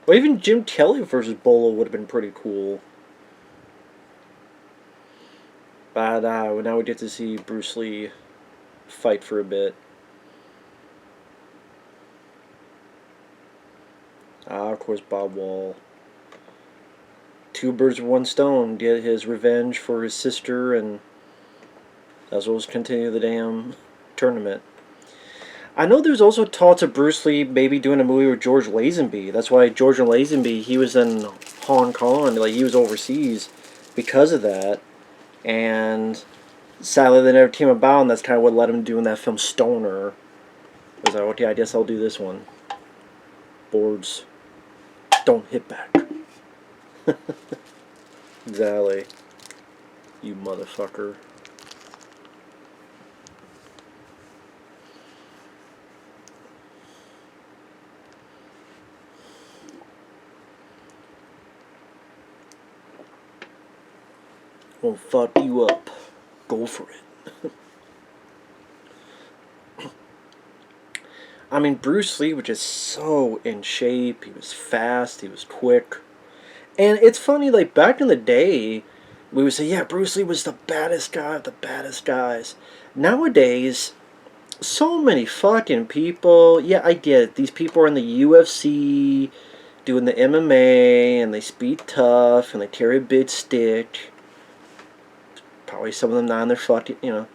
Well, even Jim Kelly versus Bolo would have been pretty cool. But now we get to see Bruce Lee fight for a bit. Of course, Bob Wall. Two birds with one stone. Get his revenge for his sister, and as well as continue the damn tournament. I know there's also talks of Bruce Lee maybe doing a movie with George Lazenby. That's why George Lazenby, he was in Hong Kong, like he was overseas because of that. And sadly they never came about, and that's kind of what led him doing that film Stoner. I was like, okay, I guess I'll do this one. Boards don't hit back. Exactly. You motherfucker. Won't fuck you up. Go for it. I mean, Bruce Lee was just so in shape. He was fast. He was quick. And it's funny, like, back in the day, we would say, yeah, Bruce Lee was the baddest guy of the baddest guys. Nowadays, so many fucking people. Yeah, I get it. These people are in the UFC, doing the MMA, and they speak tough, and they carry a big stick. Probably some of them not in their fucking,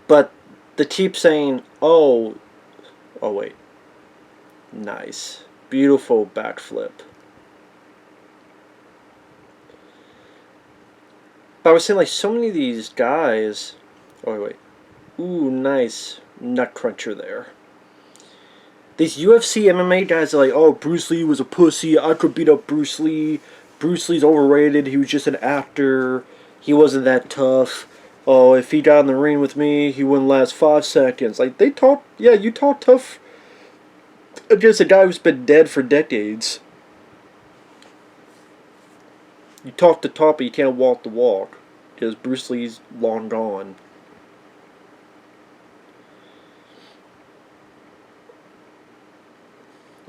But they keep saying, oh wait, nice. Beautiful backflip. But I was saying, like, so many of these guys. Oh, wait. Ooh, nice nut cruncher there. These UFC MMA guys are like, oh, Bruce Lee was a pussy. I could beat up Bruce Lee. Bruce Lee's overrated. He was just an actor. He wasn't that tough. Oh, if he got in the ring with me, he wouldn't last 5 seconds. Like, they talk, yeah, you talk tough against a guy who's been dead for decades. You talk the talk, but you can't walk the walk. Because Bruce Lee's long gone.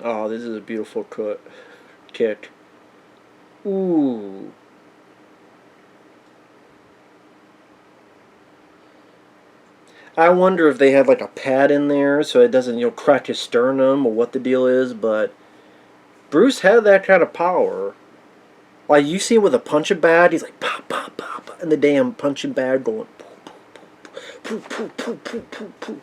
Oh, this is a beautiful kick. Ooh. I wonder if they had like a pad in there so it doesn't, crack his sternum or what the deal is, but Bruce had that kind of power. Like, you see him with a punching bag, he's like, pop, pop, pop, pop, and the damn punching bag going, poo, poo, poo, poo, poo, poo.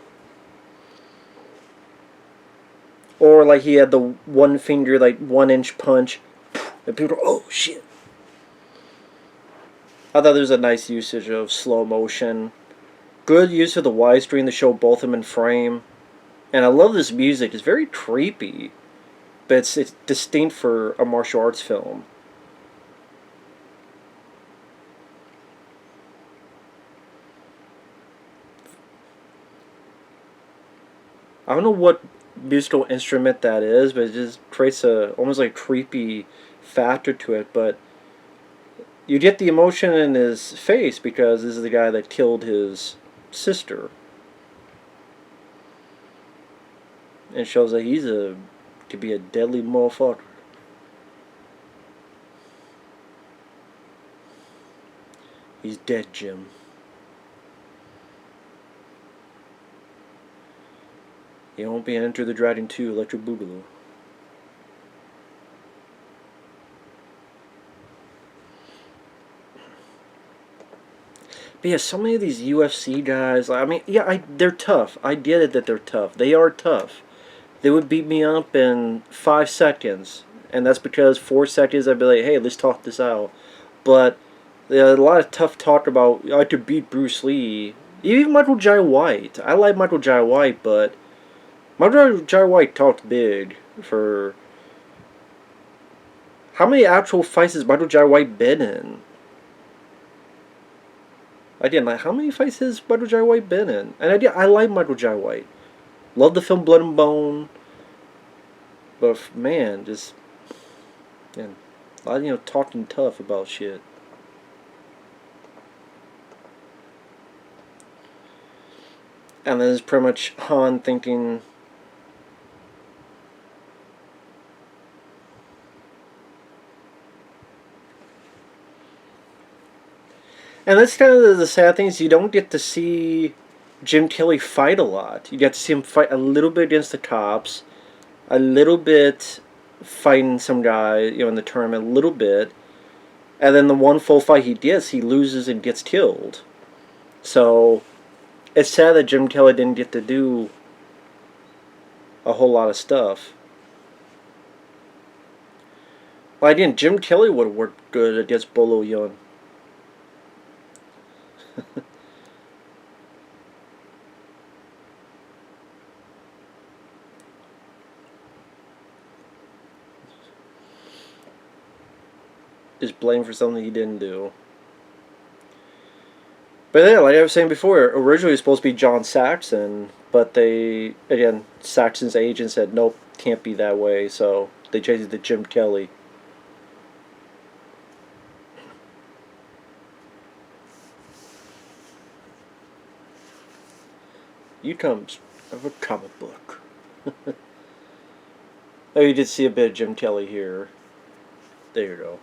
Or like he had the one finger, like 1 inch punch, and people go, oh shit. I thought there was a nice usage of slow motion. Good use of the widescreen to show both of them in frame. And I love this music. It's very creepy, but it's distinct for a martial arts film. I don't know what musical instrument that is, but it just creates a almost like creepy factor to it. But you get the emotion in his face because this is the guy that killed his sister, and shows that could be a deadly motherfucker. He's dead, Jim. He won't be Enter the Dragon 2 Electric Boogaloo. But yeah, so many of these UFC guys, I mean, yeah, they're tough. I get it that they're tough. They are tough. They would beat me up in 5 seconds. And that's because 4 seconds I'd be like, hey, let's talk this out. But there's a lot of tough talk about, I could beat Bruce Lee. Even Michael Jai White. I like Michael Jai White, but Michael Jai White talked big for... How many actual fights has Michael Jai White been in? Again, like, how many fights has Michael Jai White been in? And I like Michael Jai White. Love the film Blood and Bone. But, man, just... Man, a lot of, talking tough about shit. And then it's pretty much Han thinking... And that's kind of the sad thing is you don't get to see Jim Kelly fight a lot. You get to see him fight a little bit against the cops, a little bit fighting some guy, in the tournament, a little bit, and then the one full fight he gets, he loses and gets killed. So it's sad that Jim Kelly didn't get to do a whole lot of stuff. Well, again, Jim Kelly would have worked good against Bolo Yeon. Just blamed for something he didn't do. But yeah, like I was saying before, originally it was supposed to be John Saxon, but Saxon's agent said, nope, can't be that way, so they changed it to Jim Kelly. You come of a comic book. Oh, you did see a bit of Jim Kelly here. There you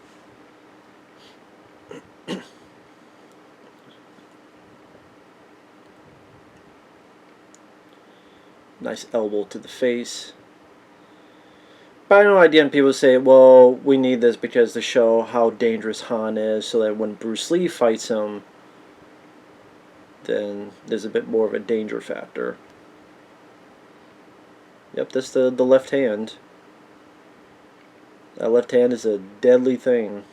go. Nice elbow to the face. But I know idea people say, well, we need this because to show how dangerous Han is, so that when Bruce Lee fights him, then there's a bit more of a danger factor. Yep, that's the left hand. That left hand is a deadly thing.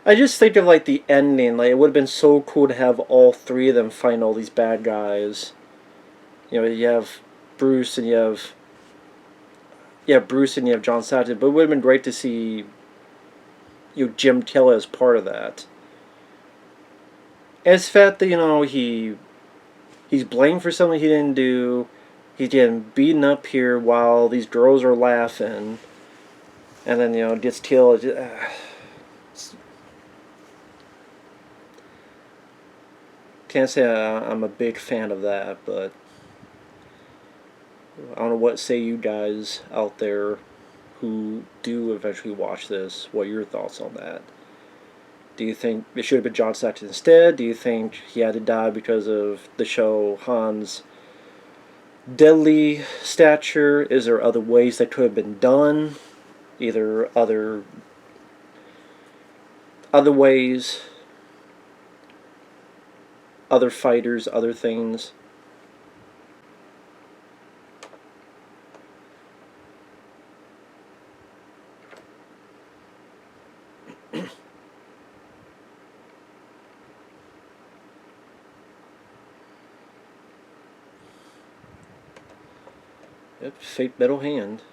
I just think of like the ending. Like it would have been so cool to have all three of them fight all these bad guys. You know, you have Bruce and you have Bruce and you have John Saxon. But it would have been great to see Jim Kelly as part of that. And it's the fact that he's blamed for something he didn't do. He's getting beaten up here while these girls are laughing, and then gets killed. Can't say I'm a big fan of that, but I don't know what say you guys out there who do eventually watch this. What are your thoughts on that? Do you think it should have been John Saxon instead? Do you think he had to die because of the show Han's deadly stature? Is there other ways that could have been done? Either other ways, other fighters, other things. Yep, fake metal hand.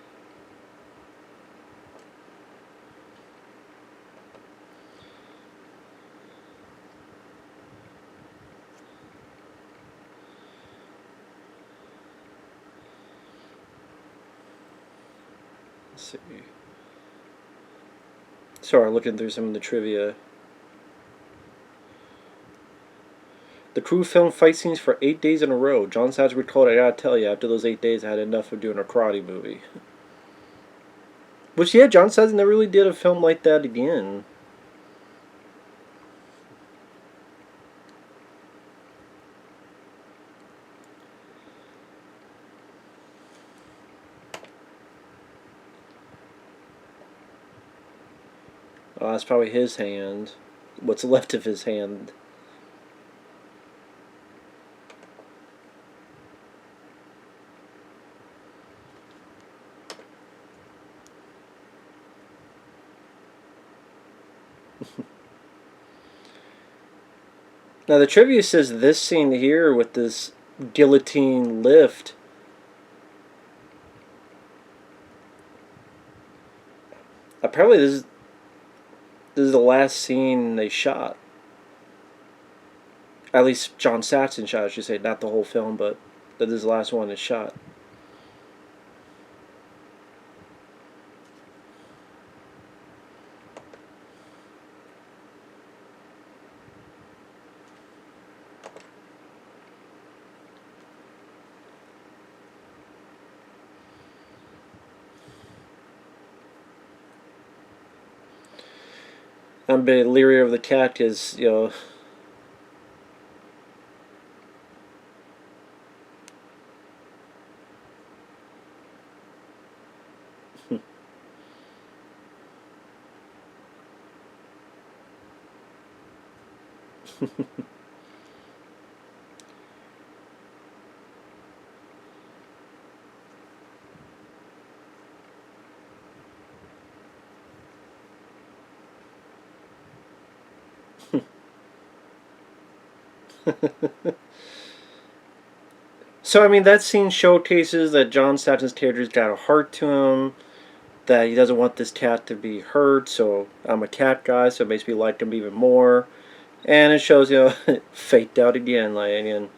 Let's see. Sorry, looking through some of the trivia. The crew filmed fight scenes for 8 days in a row. John Saxon recalled, I gotta tell you, after those 8 days, I had enough of doing a karate movie. Which, yeah, John Saxon never really did a film like that again. Oh, that's probably his hand. What's left of his hand. Now the trivia says this scene here with this guillotine lift, apparently this is the last scene they shot. At least John Saxon shot, I should say, not the whole film, but that is the last one that's shot. I'm a bit leery of the cat because, So, I mean, that scene showcases that John Saxon's character's got a heart to him, that he doesn't want this cat to be hurt, so I'm a cat guy, so it makes me like him even more. And it shows, faked out again, like, again,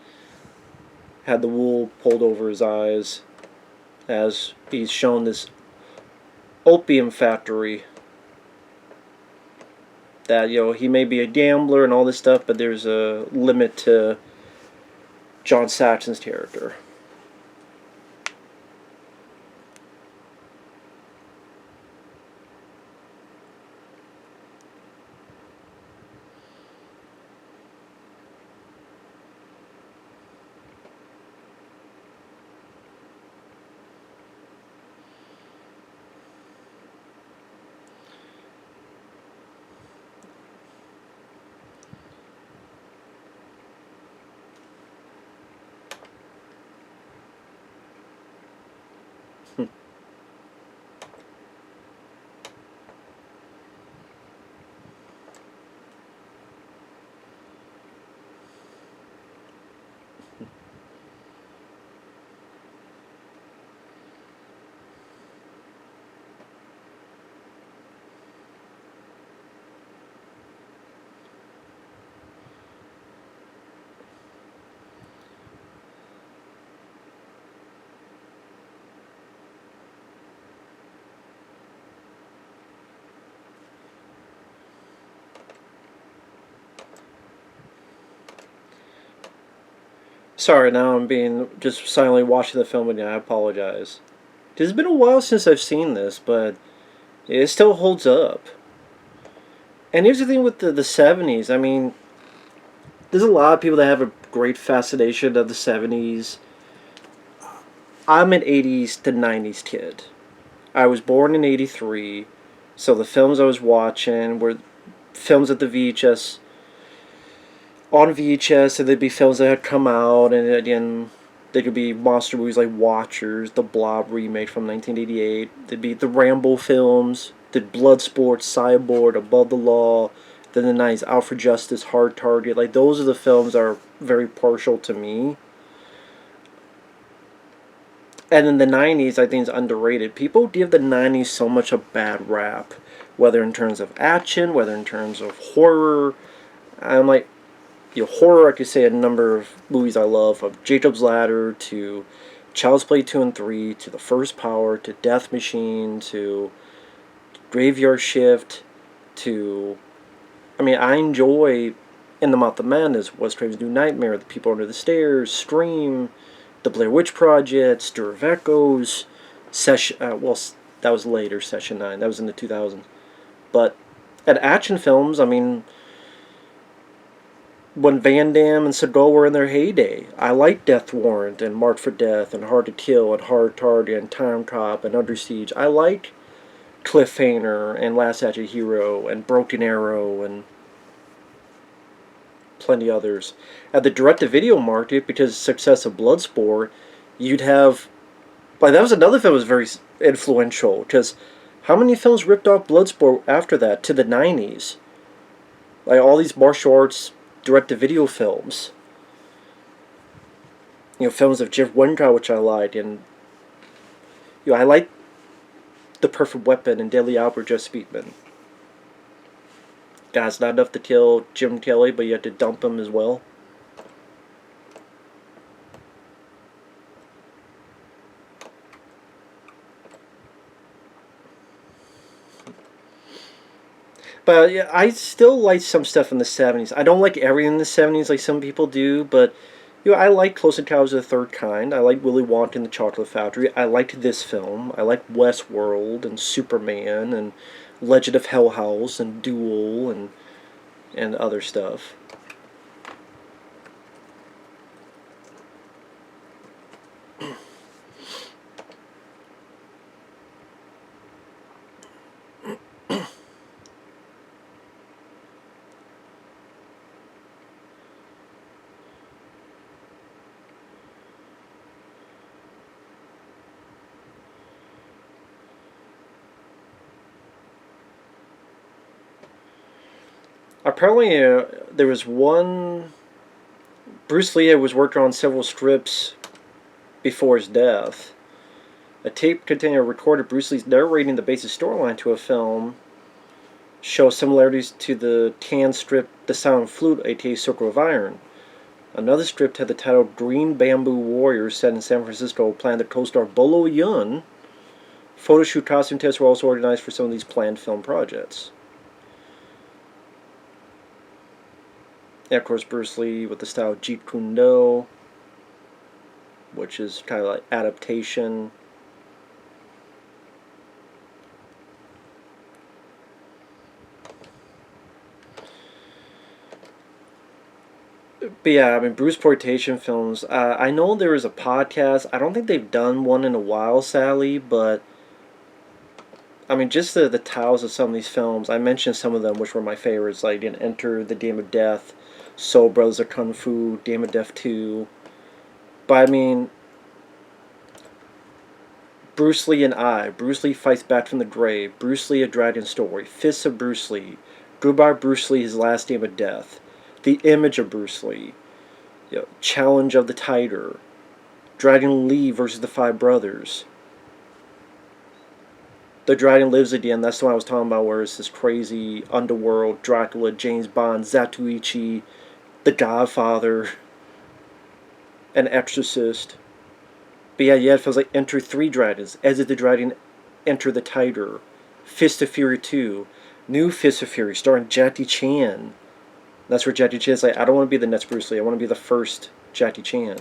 had the wool pulled over his eyes as he's shown this opium factory. That, he may be a gambler and all this stuff, but there's a limit to John Saxon's character. Sorry, now I'm being just silently watching the film again. I apologize. It's been a while since I've seen this, but it still holds up. And here's the thing with the 70s. I mean, there's a lot of people that have a great fascination of the 70s. I'm an 80s to 90s kid. I was born in 83, so the films I was watching were films at the VHS, on VHS, and there'd be films that had come out, and again, there could be monster movies like Watchers, the Blob remake from 1988. There'd be the Rambo films, the Bloodsport, Cyborg, Above the Law, then the 90s, Out for Justice, Hard Target. Like, those are the films that are very partial to me. And in the 90s, I think it's underrated. People give the 90s so much a bad rap, whether in terms of action, whether in terms of horror. I'm like, horror, I could say a number of movies I love, from Jacob's Ladder to Child's Play 2 and 3 to The First Power to Death Machine to Graveyard Shift to... I mean, I enjoy In the Mouth of Madness, Wes Craven's New Nightmare, The People Under the Stairs, Scream, The Blair Witch Project, Stir of Echoes, that was later, Session 9, that was in the 2000s. But at action films, I mean, when Van Damme and Seagal were in their heyday, I liked Death Warrant and Marked for Death and Hard to Kill and Hard Target and Time Cop and Under Siege. I liked Cliffhanger and Last Action Hero and Broken Arrow and plenty others. At the direct-to-video market, because of the success of Bloodsport, you'd have... Like, that was another film that was very influential, because how many films ripped off Bloodsport after that to the 90s? Like, all these martial arts direct-to-video films. Films of Jeff Wingate, which I liked, and... I liked The Perfect Weapon and Deadly Albert, Jeff Speakman. Guys, not enough to kill Jim Kelly, but you had to dump him as well. But yeah, I still like some stuff in the 70s. I don't like everything in the 70s like some people do, but I like Close Encounters of the Third Kind. I like Willy Wonka and the Chocolate Factory. I liked this film. I like Westworld and Superman and Legend of Hell House and Duel and other stuff. Apparently, there was one... Bruce Lee was working on several scripts before his death. A tape containing a recorded Bruce Lee's narrating the basic storyline to a film shows similarities to the canned strip The Silent Flute, aka Circle of Iron. Another script had the title Green Bamboo Warriors, set in San Francisco, planned to co-star Bolo Yun Photo shoot costume tests were also organized for some of these planned film projects. And of course, Bruce Lee with the style of Jeet Kune Do, which is kind of like adaptation. But yeah, I mean, Bruceploitation films. I know there is a podcast. I don't think they've done one in a while, Sally, but I mean, just the titles of some of these films. I mentioned some of them, which were my favorites, like Enter the Dame of Death, Soul Brothers of Kung Fu, Dame of Death 2. But I mean, Bruce Lee and I, Bruce Lee Fights Back from the Grave, Bruce Lee A Dragon Story, Fists of Bruce Lee, Goodbye Bruce Lee, His Last Dame of Death, The Image of Bruce Lee, Challenge of the Tiger, Dragon Lee versus the Five Brothers. The Dragon Lives Again, that's the one I was talking about, where it's this crazy underworld, Dracula, James Bond, Zatoichi, The Godfather, An Exorcist. But yeah, it feels like Enter Three Dragons, Exit the Dragon, Enter the Tiger, Fist of Fury 2, New Fist of Fury, starring Jackie Chan. That's where Jackie Chan's like, I don't want to be the next Bruce Lee, I want to be the first Jackie Chan.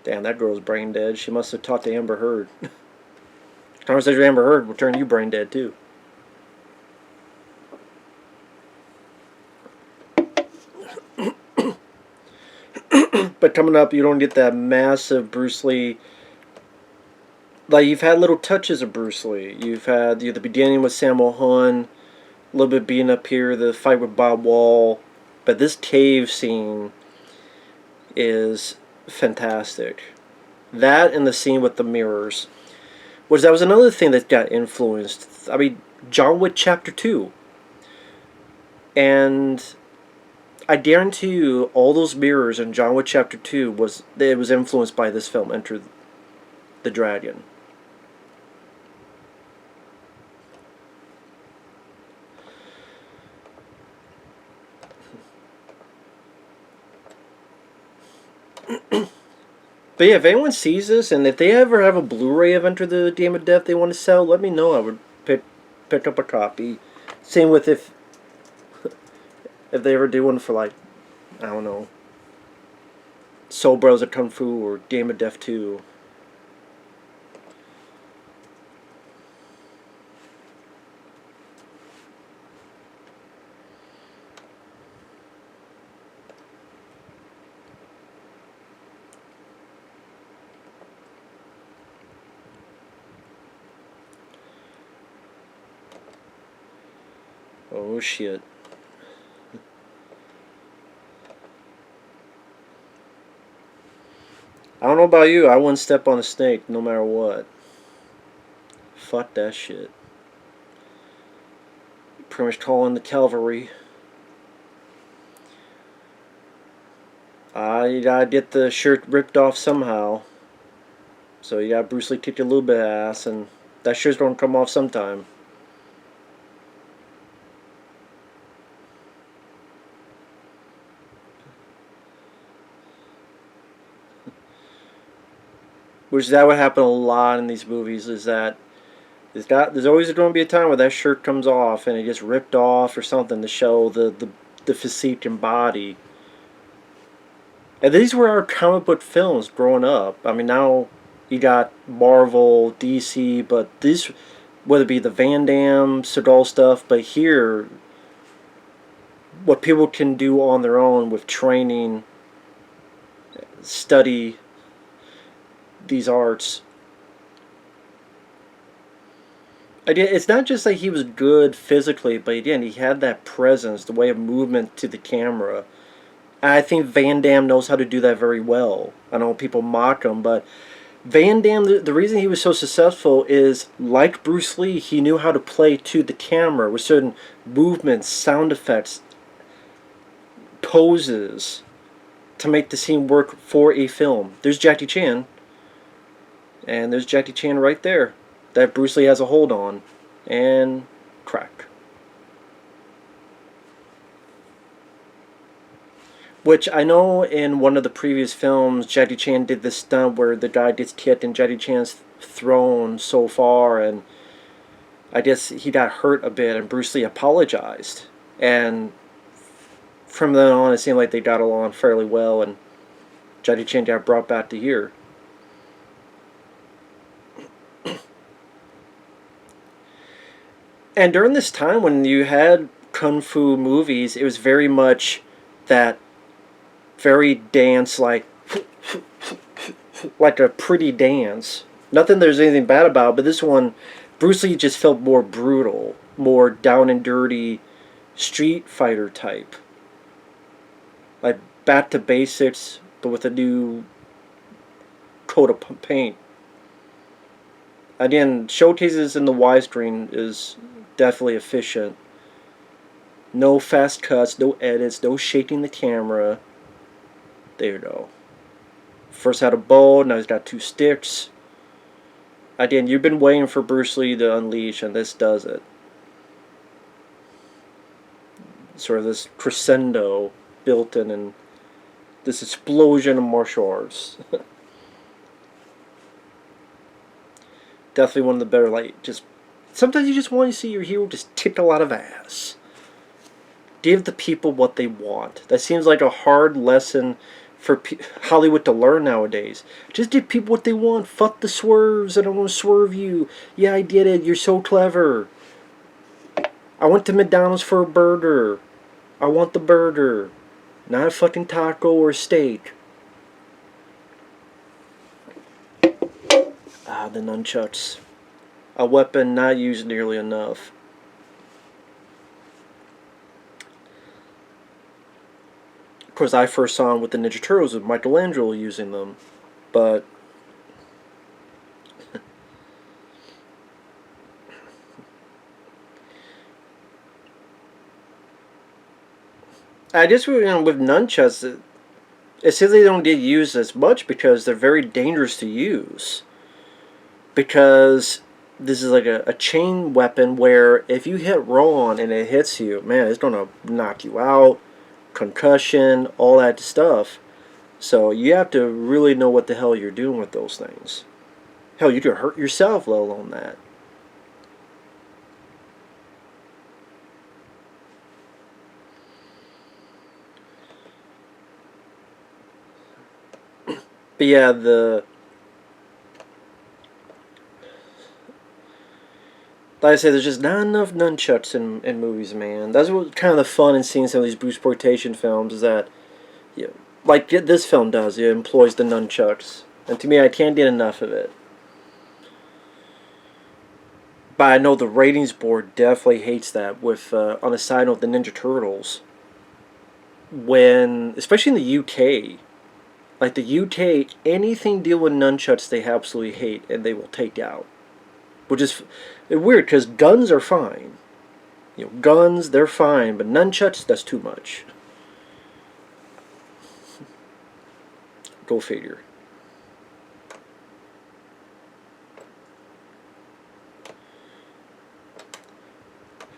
Damn, that girl's brain dead. She must have talked to Amber Heard. Conversation with Amber Heard will turn you brain dead, too. But coming up, you don't get that massive Bruce Lee. Like, you've had little touches of Bruce Lee. You've had the beginning with Sammo Hung, a little bit being up here, the fight with Bob Wall. But this cave scene is fantastic. That and the scene with the mirrors. That was another thing that got influenced. I mean, John Wick Chapter 2. And I guarantee you, all those mirrors in John Wick Chapter 2 was influenced by this film, Enter the Dragon. But yeah, if anyone sees this, and if they ever have a Blu-ray of Enter the Dame of Death they want to sell, let me know. I would pick up a copy. Same with if they ever do one for, like, I don't know, Soul Brothers of Kung Fu or Dame of Death 2. Oh shit. I don't know about you, I wouldn't step on a snake no matter what. Fuck that shit. Pretty much calling the cavalry. You gotta get the shirt ripped off somehow. So you got Bruce Lee kick a little bit of ass, and that shirt's gonna come off sometime. Which is that would happen a lot in these movies, is that there's always going to be a time where that shirt comes off and it gets ripped off or something to show the physique and body. And these were our comic book films growing up. I mean, now you got Marvel, DC, but these, whether it be the Van Damme, Seagal stuff, but here, what people can do on their own with training, study these arts. It's not just that he was good physically, but again, he had that presence, the way of movement to the camera. And I think Van Damme knows how to do that very well. I know people mock him, but Van Damme, the reason he was so successful is, like Bruce Lee, he knew how to play to the camera with certain movements, sound effects, poses to make the scene work for a film. There's Jackie Chan. And there's Jackie Chan right there that Bruce Lee has a hold on. And crack. Which I know in one of the previous films, Jackie Chan did this stunt where the guy gets kicked and Jackie Chan's thrown so far, and I guess he got hurt a bit, and Bruce Lee apologized. And from then on, it seemed like they got along fairly well, and Jackie Chan got brought back to here. And during this time when you had kung fu movies, it was very much that very dance like a pretty dance. Nothing there's anything bad about, but this one, Bruce Lee just felt more brutal, more down and dirty, Street Fighter type. Like back to basics, but with a new coat of paint. Again, showcases in the widescreen is definitely efficient. No fast cuts, no edits, no shaking the camera. There you go. First had a bow, now he's got two sticks. Again, you've been waiting for Bruce Lee to unleash, and this does it. Sort of this crescendo built in, and this explosion of martial arts. Definitely one of the better, like, just... Sometimes you just want to see your hero just kick a lot of ass. Give the people what they want. That seems like a hard lesson for Hollywood to learn nowadays. Just give people what they want. Fuck the swerves. I don't want to swerve you. Yeah, I did it. You're so clever. I went to McDonald's for a burger. I want the burger. Not a fucking taco or steak. Ah, the nunchucks. A weapon not used nearly enough. Of course, I first saw him with the Ninja Turtles with Michael Allin using them, but I guess with nunchucks, it says they don't get used as much because they're very dangerous to use. Because this is like a chain weapon where if you hit wrong and it hits you, man, it's gonna knock you out. Concussion, all that stuff. So you have to really know what the hell you're doing with those things. Hell, you could hurt yourself, let alone that. But yeah, like I said, there's just not enough nunchucks in movies, man. That's what kind of the fun in seeing some of these Bruceploitation films is that, you know, like this film does, it employs the nunchucks. And to me, I can't get enough of it. But I know the ratings board definitely hates that. With on a side note, the Ninja Turtles, when especially in the UK, like the UK, anything deal with nunchucks they absolutely hate and they will take out. Which is weird because guns are fine. You know, guns, they're fine, but nunchucks, that's too much. Go figure.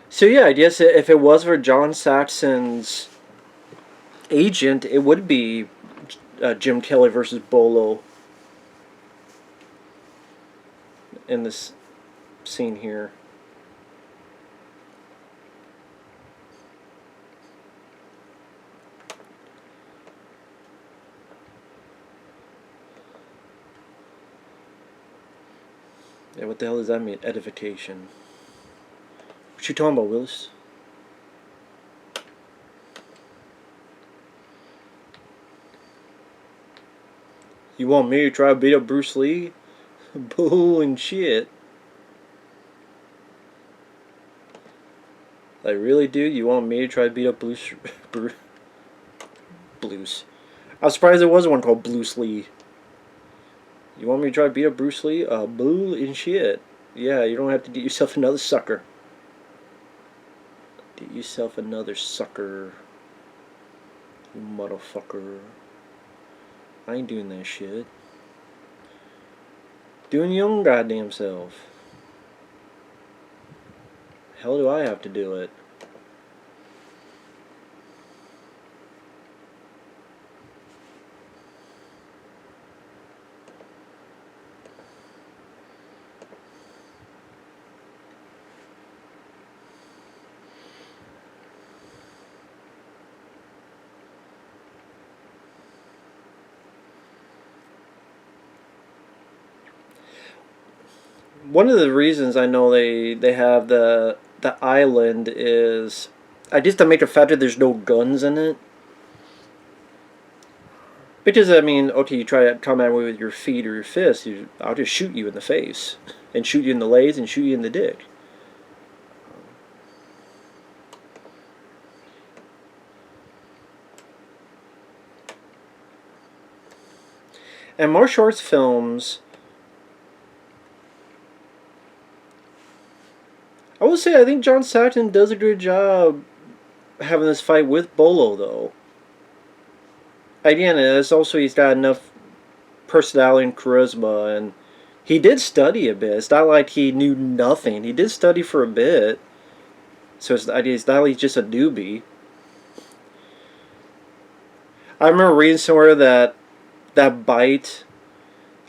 So yeah, I guess if it was for John Saxon's agent, it would be Jim Kelly versus Bolo in this scene here. Yeah, what the hell does that mean? Edification. What you talking about, Willis? You want me to try to beat up Bruce Lee? Bull and shit. Like, really, dude? You want me to try to beat up Blues? I was surprised there was one called Bruce Lee. You want me to try to beat up Bruce Lee? Bull and shit. Yeah, you don't have to get yourself another sucker. Get yourself another sucker. You motherfucker. I ain't doing that shit. Doing your own goddamn self. Hell do I have to do it? one of the reasons I know they have the island is I just to make the fact that there's no guns in it. Because I mean, okay, you try to come at me with your feet or your fists, I'll just shoot you in the face, and shoot you in the legs, and shoot you in the dick. And martial arts films, I would say I think John Saxon does a good job having this fight with Bolo, though. Again, it's also he's got enough personality and charisma, and he did study a bit. It's not like he knew nothing. He did study for a bit, so it's not like he's just a newbie. I remember reading somewhere that that bite.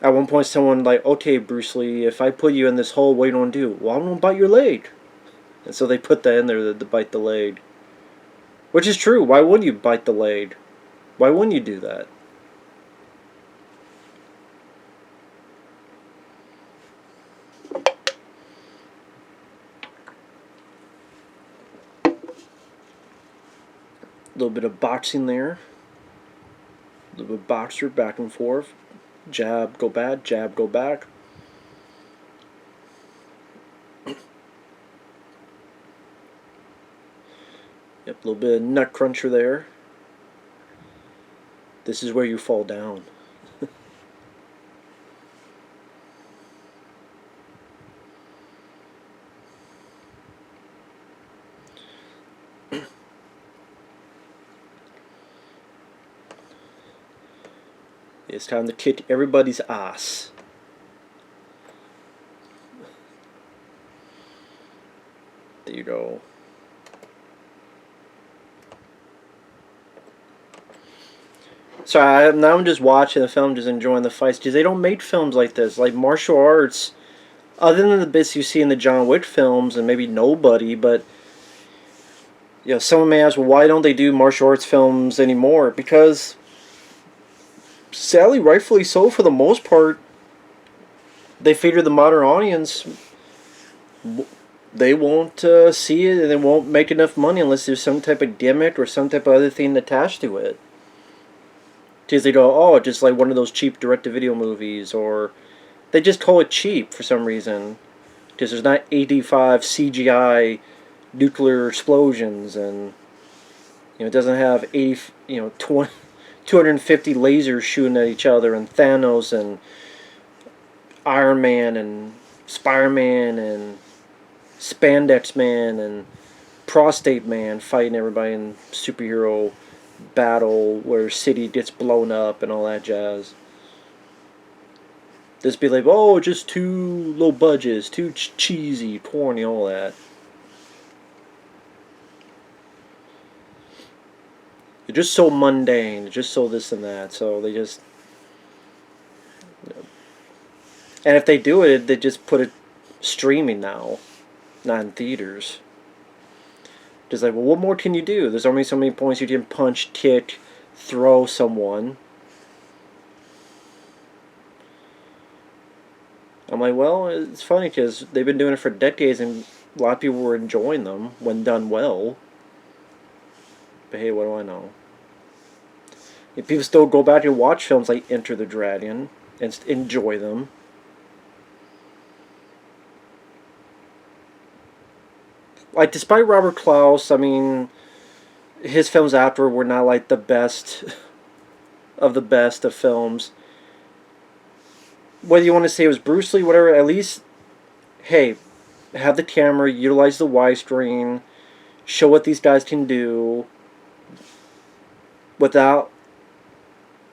At one point, someone like, "Okay, Bruce Lee, if I put you in this hole, what are you gonna do?" "Well, I'm gonna bite your leg." And so they put that in there to bite the leg, which is true. Why would you bite the leg? Why wouldn't you do that? A little bit of boxing there. A little bit of boxer back and forth. Jab, go back, jab, go back. Yep, a little bit of nut cruncher there. This is where you fall down. It's time to kick everybody's ass. There you go. So now I'm just watching the film, just enjoying the fights, because they don't make films like this. Like martial arts, other than the bits you see in the John Wick films, and maybe nobody, but you know, someone may ask, well, why don't they do martial arts films anymore? Because, sadly, rightfully so, for the most part, they figure the modern audience, they won't see it, and they won't make enough money unless there's some type of gimmick or some type of other thing attached to it. Because they go, oh, just like one of those cheap direct-to-video movies, or they just call it cheap for some reason. Because there's not 85 CGI nuclear explosions, and it doesn't have 250 lasers shooting at each other, and Thanos and Iron Man and Spider-Man and Spandex Man and Prostate Man fighting everybody in superhero battle where city gets blown up and all that jazz. Just be like, oh, just too low budgets, too cheesy, corny, all that. They're just so mundane, just so this and that, so they just... And if they do it, they just put it streaming now, not in theaters. Just like, well, what more can you do? There's only so many points you can punch, kick, throw someone. I'm like, well, it's funny because they've been doing it for decades and a lot of people were enjoying them when done well. But hey, what do I know? If people still go back and watch films like Enter the Dragon and enjoy them. Like, despite Robert Clouse, I mean, his films afterward were not like the best of films. Whether you want to say it was Bruce Lee, whatever, at least, hey, have the camera, utilize the widescreen, show what these guys can do without,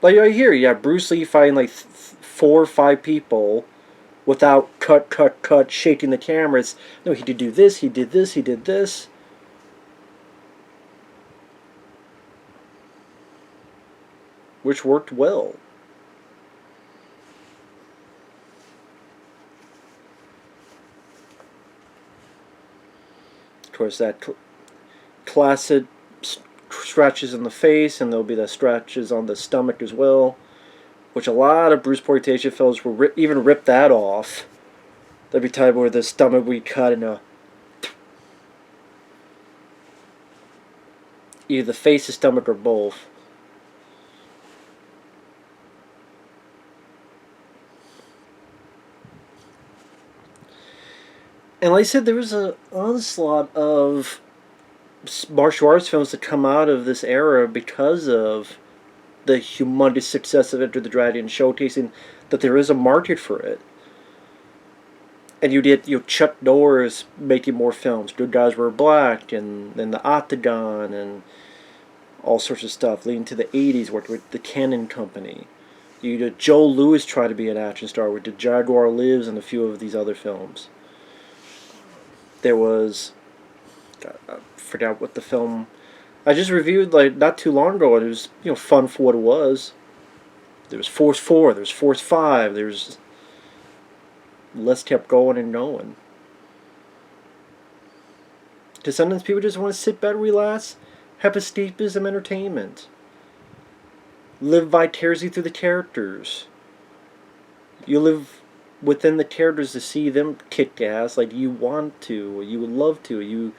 like right here, you got Bruce Lee fighting like 4 or 5 people without cut, shaking the cameras. No, he did do this, he did this, he did this. Which worked well. Of course, that classic scratches in the face, and there'll be the scratches on the stomach as well, which a lot of Bruceploitation films will even rip that off There'd be time where the stomach would be cut and either the face, the stomach, or both. And like I said, there was an onslaught of martial arts films that come out of this era because of the humongous success of Enter the Dragon showcasing that there is a market for it. And you did Chuck Norris making more films, Good Guys Wear Black, and The Octagon, and all sorts of stuff, leading to the 80s, worked with the Cannon Company. You did Joe Louis try to be an action star with The Jaguar Lives and a few of these other films. There was, I forgot what the film I just reviewed like not too long ago, and it was fun for what it was. There was Force 4, there was Force 5, there's list kept going and going. To sometimes people just want to sit back, relax, have escapism, entertainment, live vicariously through the characters. You live within the characters to see them kick ass like you want to, or you would love to. You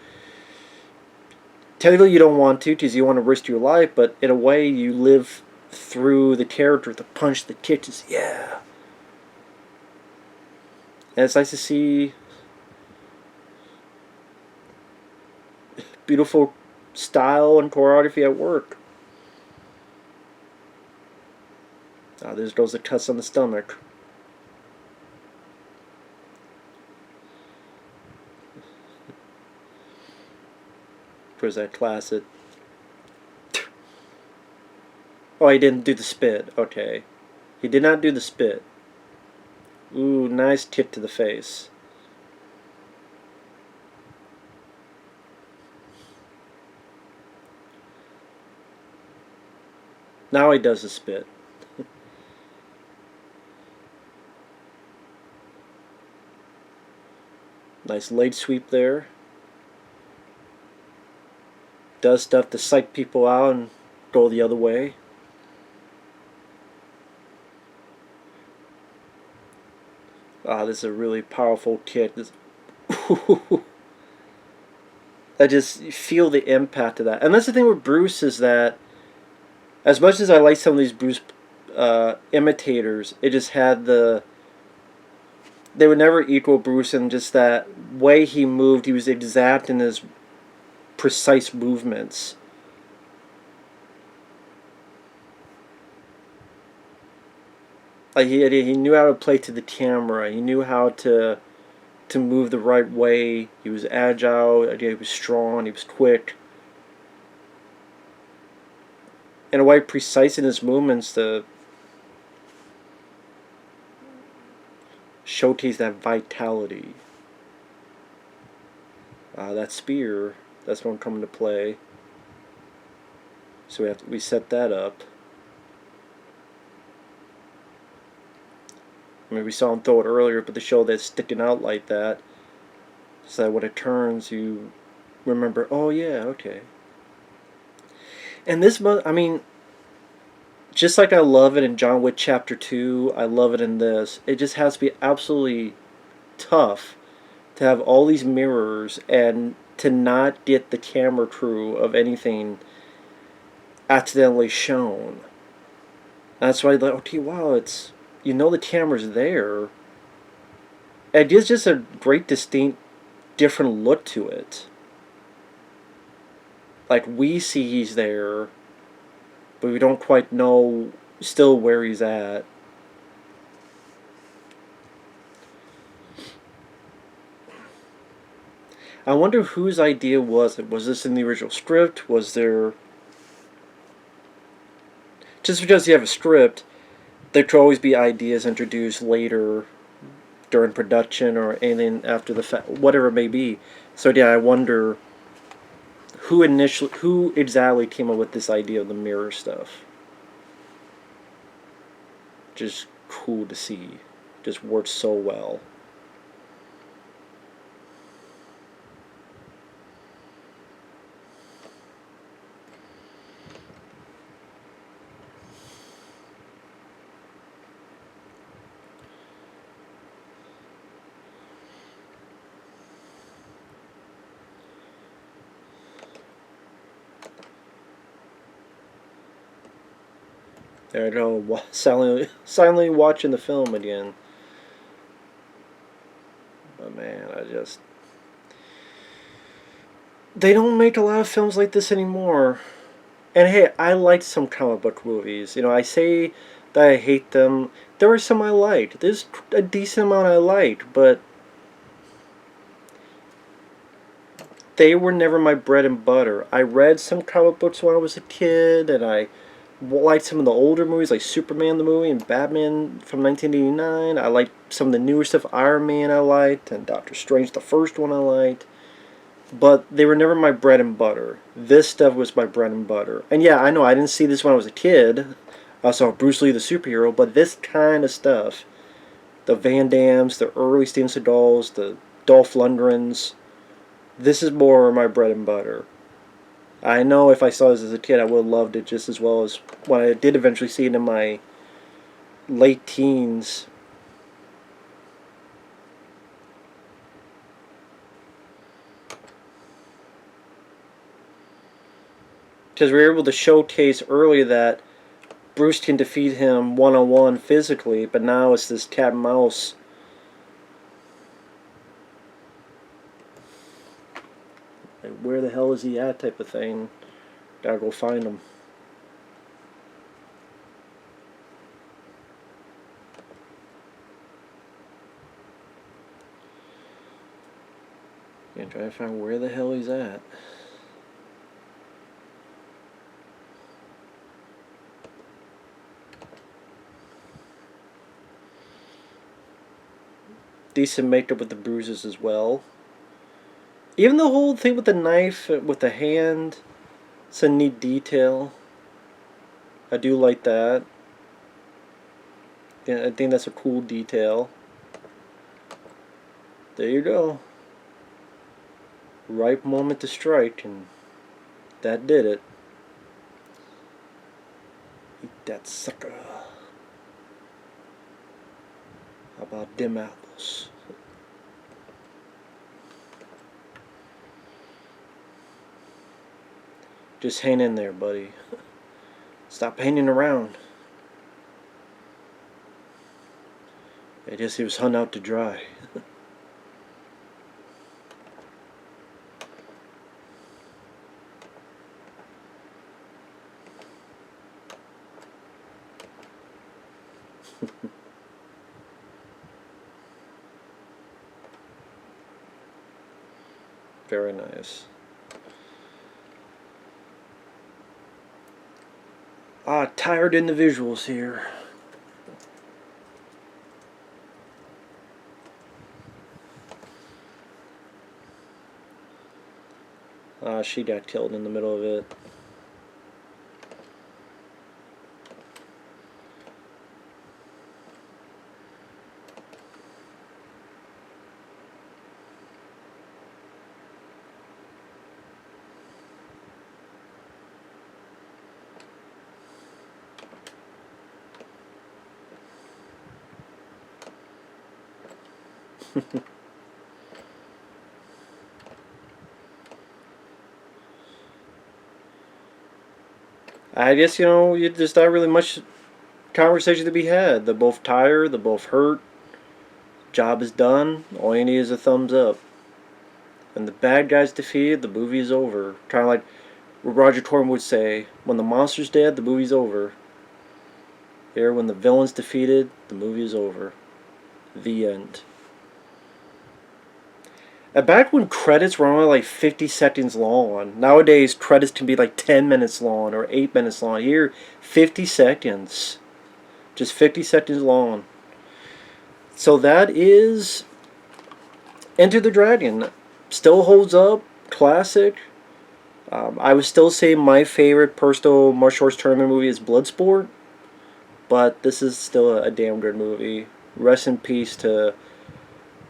technically you don't want to because you want to risk your life, but in a way you live through the character, the punch, the kicks. Yeah. And it's nice to see beautiful style and choreography at work. There goes the cuts on the stomach. Where's that classic? Oh, he didn't do the spit. Okay. He did not do the spit. Ooh, nice kick to the face. Now he does the spit. Nice leg sweep there. Does stuff to psych people out and go the other way. This is a really powerful kick. I just feel the impact of that. And that's the thing with Bruce is that as much as I like some of these Bruce imitators, it just had they would never equal Bruce in just that way he moved. He was exact in his precise movements. Like he knew how to play to the camera. He knew how to move the right way. He was agile. He was strong. He was quick. In a way, precise in his movements to showcase that vitality. That spear, that's going to come into play. So we set that up. I mean, we saw him throw it earlier, but the show that's sticking out like that, so that when it turns, you remember, oh yeah, okay. And this, I mean, just like I love it in John Wick Chapter 2, I love it in this. It just has to be absolutely tough to have all these mirrors and to not get the camera crew of anything accidentally shown. That's why, like, okay, wow, it's, the camera's there. It gives just a great, distinct, different look to it. Like, we see he's there, but we don't quite know still where he's at. I wonder whose idea was it. Was this in the original script? Was there... Just because you have a script, there could always be ideas introduced later during production or anything after the fact, whatever it may be. So yeah, I wonder who exactly came up with this idea of the mirror stuff. Just cool to see. Just works so well. There I go, silently watching the film again. But man, they don't make a lot of films like this anymore. And hey, I liked some comic book movies. I say that I hate them. There were some I liked. There's a decent amount I liked, but they were never my bread and butter. I read some comic books when I was a kid, and I liked some of the older movies like Superman the movie and Batman from 1989. I liked some of the newer stuff, Iron Man I liked, and Doctor Strange the first one I liked. But they were never my bread and butter. This stuff was my bread and butter. And yeah, I know I didn't see this when I was a kid. I saw Bruce Lee the superhero, but this kind of stuff, the Van Dams, the early Steven Seagals, the Dolph Lundgrens, this is more my bread and butter. I know if I saw this as a kid, I would have loved it just as well as when I did eventually see it in my late teens. Because we were able to showcase early that Bruce can defeat him one-on-one physically, but now it's this cat and mouse. Like, where the hell is he at type of thing. Gotta go find him. And try to find where the hell he's at. Decent makeup with the bruises as well. Even the whole thing with the knife, with the hand, it's a neat detail. I do like that. Yeah, I think that's a cool detail. There you go. Right moment to strike, and that did it. Eat that sucker. How about dim apples? Just hang in there, buddy. Stop hanging around. I guess he was hung out to dry. Very nice. Tired individuals here. She got killed in the middle of it. I guess, there's not really much conversation to be had. They're both tired, they're both hurt. Job is done. All you need is a thumbs up. And the bad guy's defeated, the movie's over. Kind of like what Roger Corman would say, when the monster's dead, the movie's over. Here, when the villain's defeated, the movie is over. The end. And back when credits were only like 50 seconds long, nowadays credits can be like 10 minutes long or 8 minutes long. Here, 50 seconds. Just 50 seconds long. So that is Enter the Dragon. Still holds up. Classic. I would still say my favorite personal martial arts tournament movie is Bloodsport. But this is still a damn good movie. Rest in peace to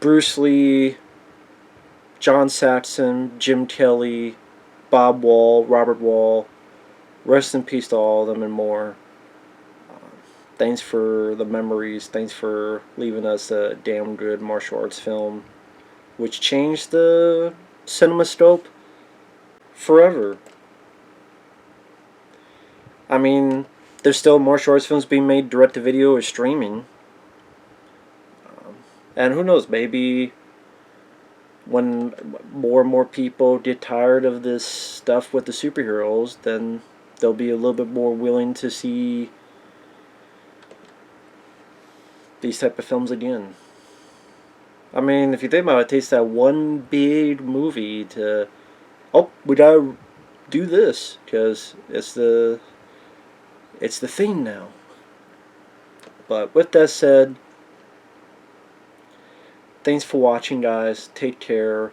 Bruce Lee, John Saxon, Jim Kelly, Bob Wall, Robert Wall. Rest in peace to all of them and more. Thanks for the memories. Thanks for leaving us a damn good martial arts film, which changed the cinemascope forever. I mean, there's still martial arts films being made direct to video or streaming. And who knows, maybe when more and more people get tired of this stuff with the superheroes, then they'll be a little bit more willing to see these type of films again. I mean, if you think about it, it takes that one big movie to, oh, we gotta do this because it's the thing now. But with that said, thanks for watching, guys. Take care,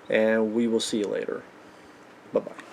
and we will see you later. Bye bye.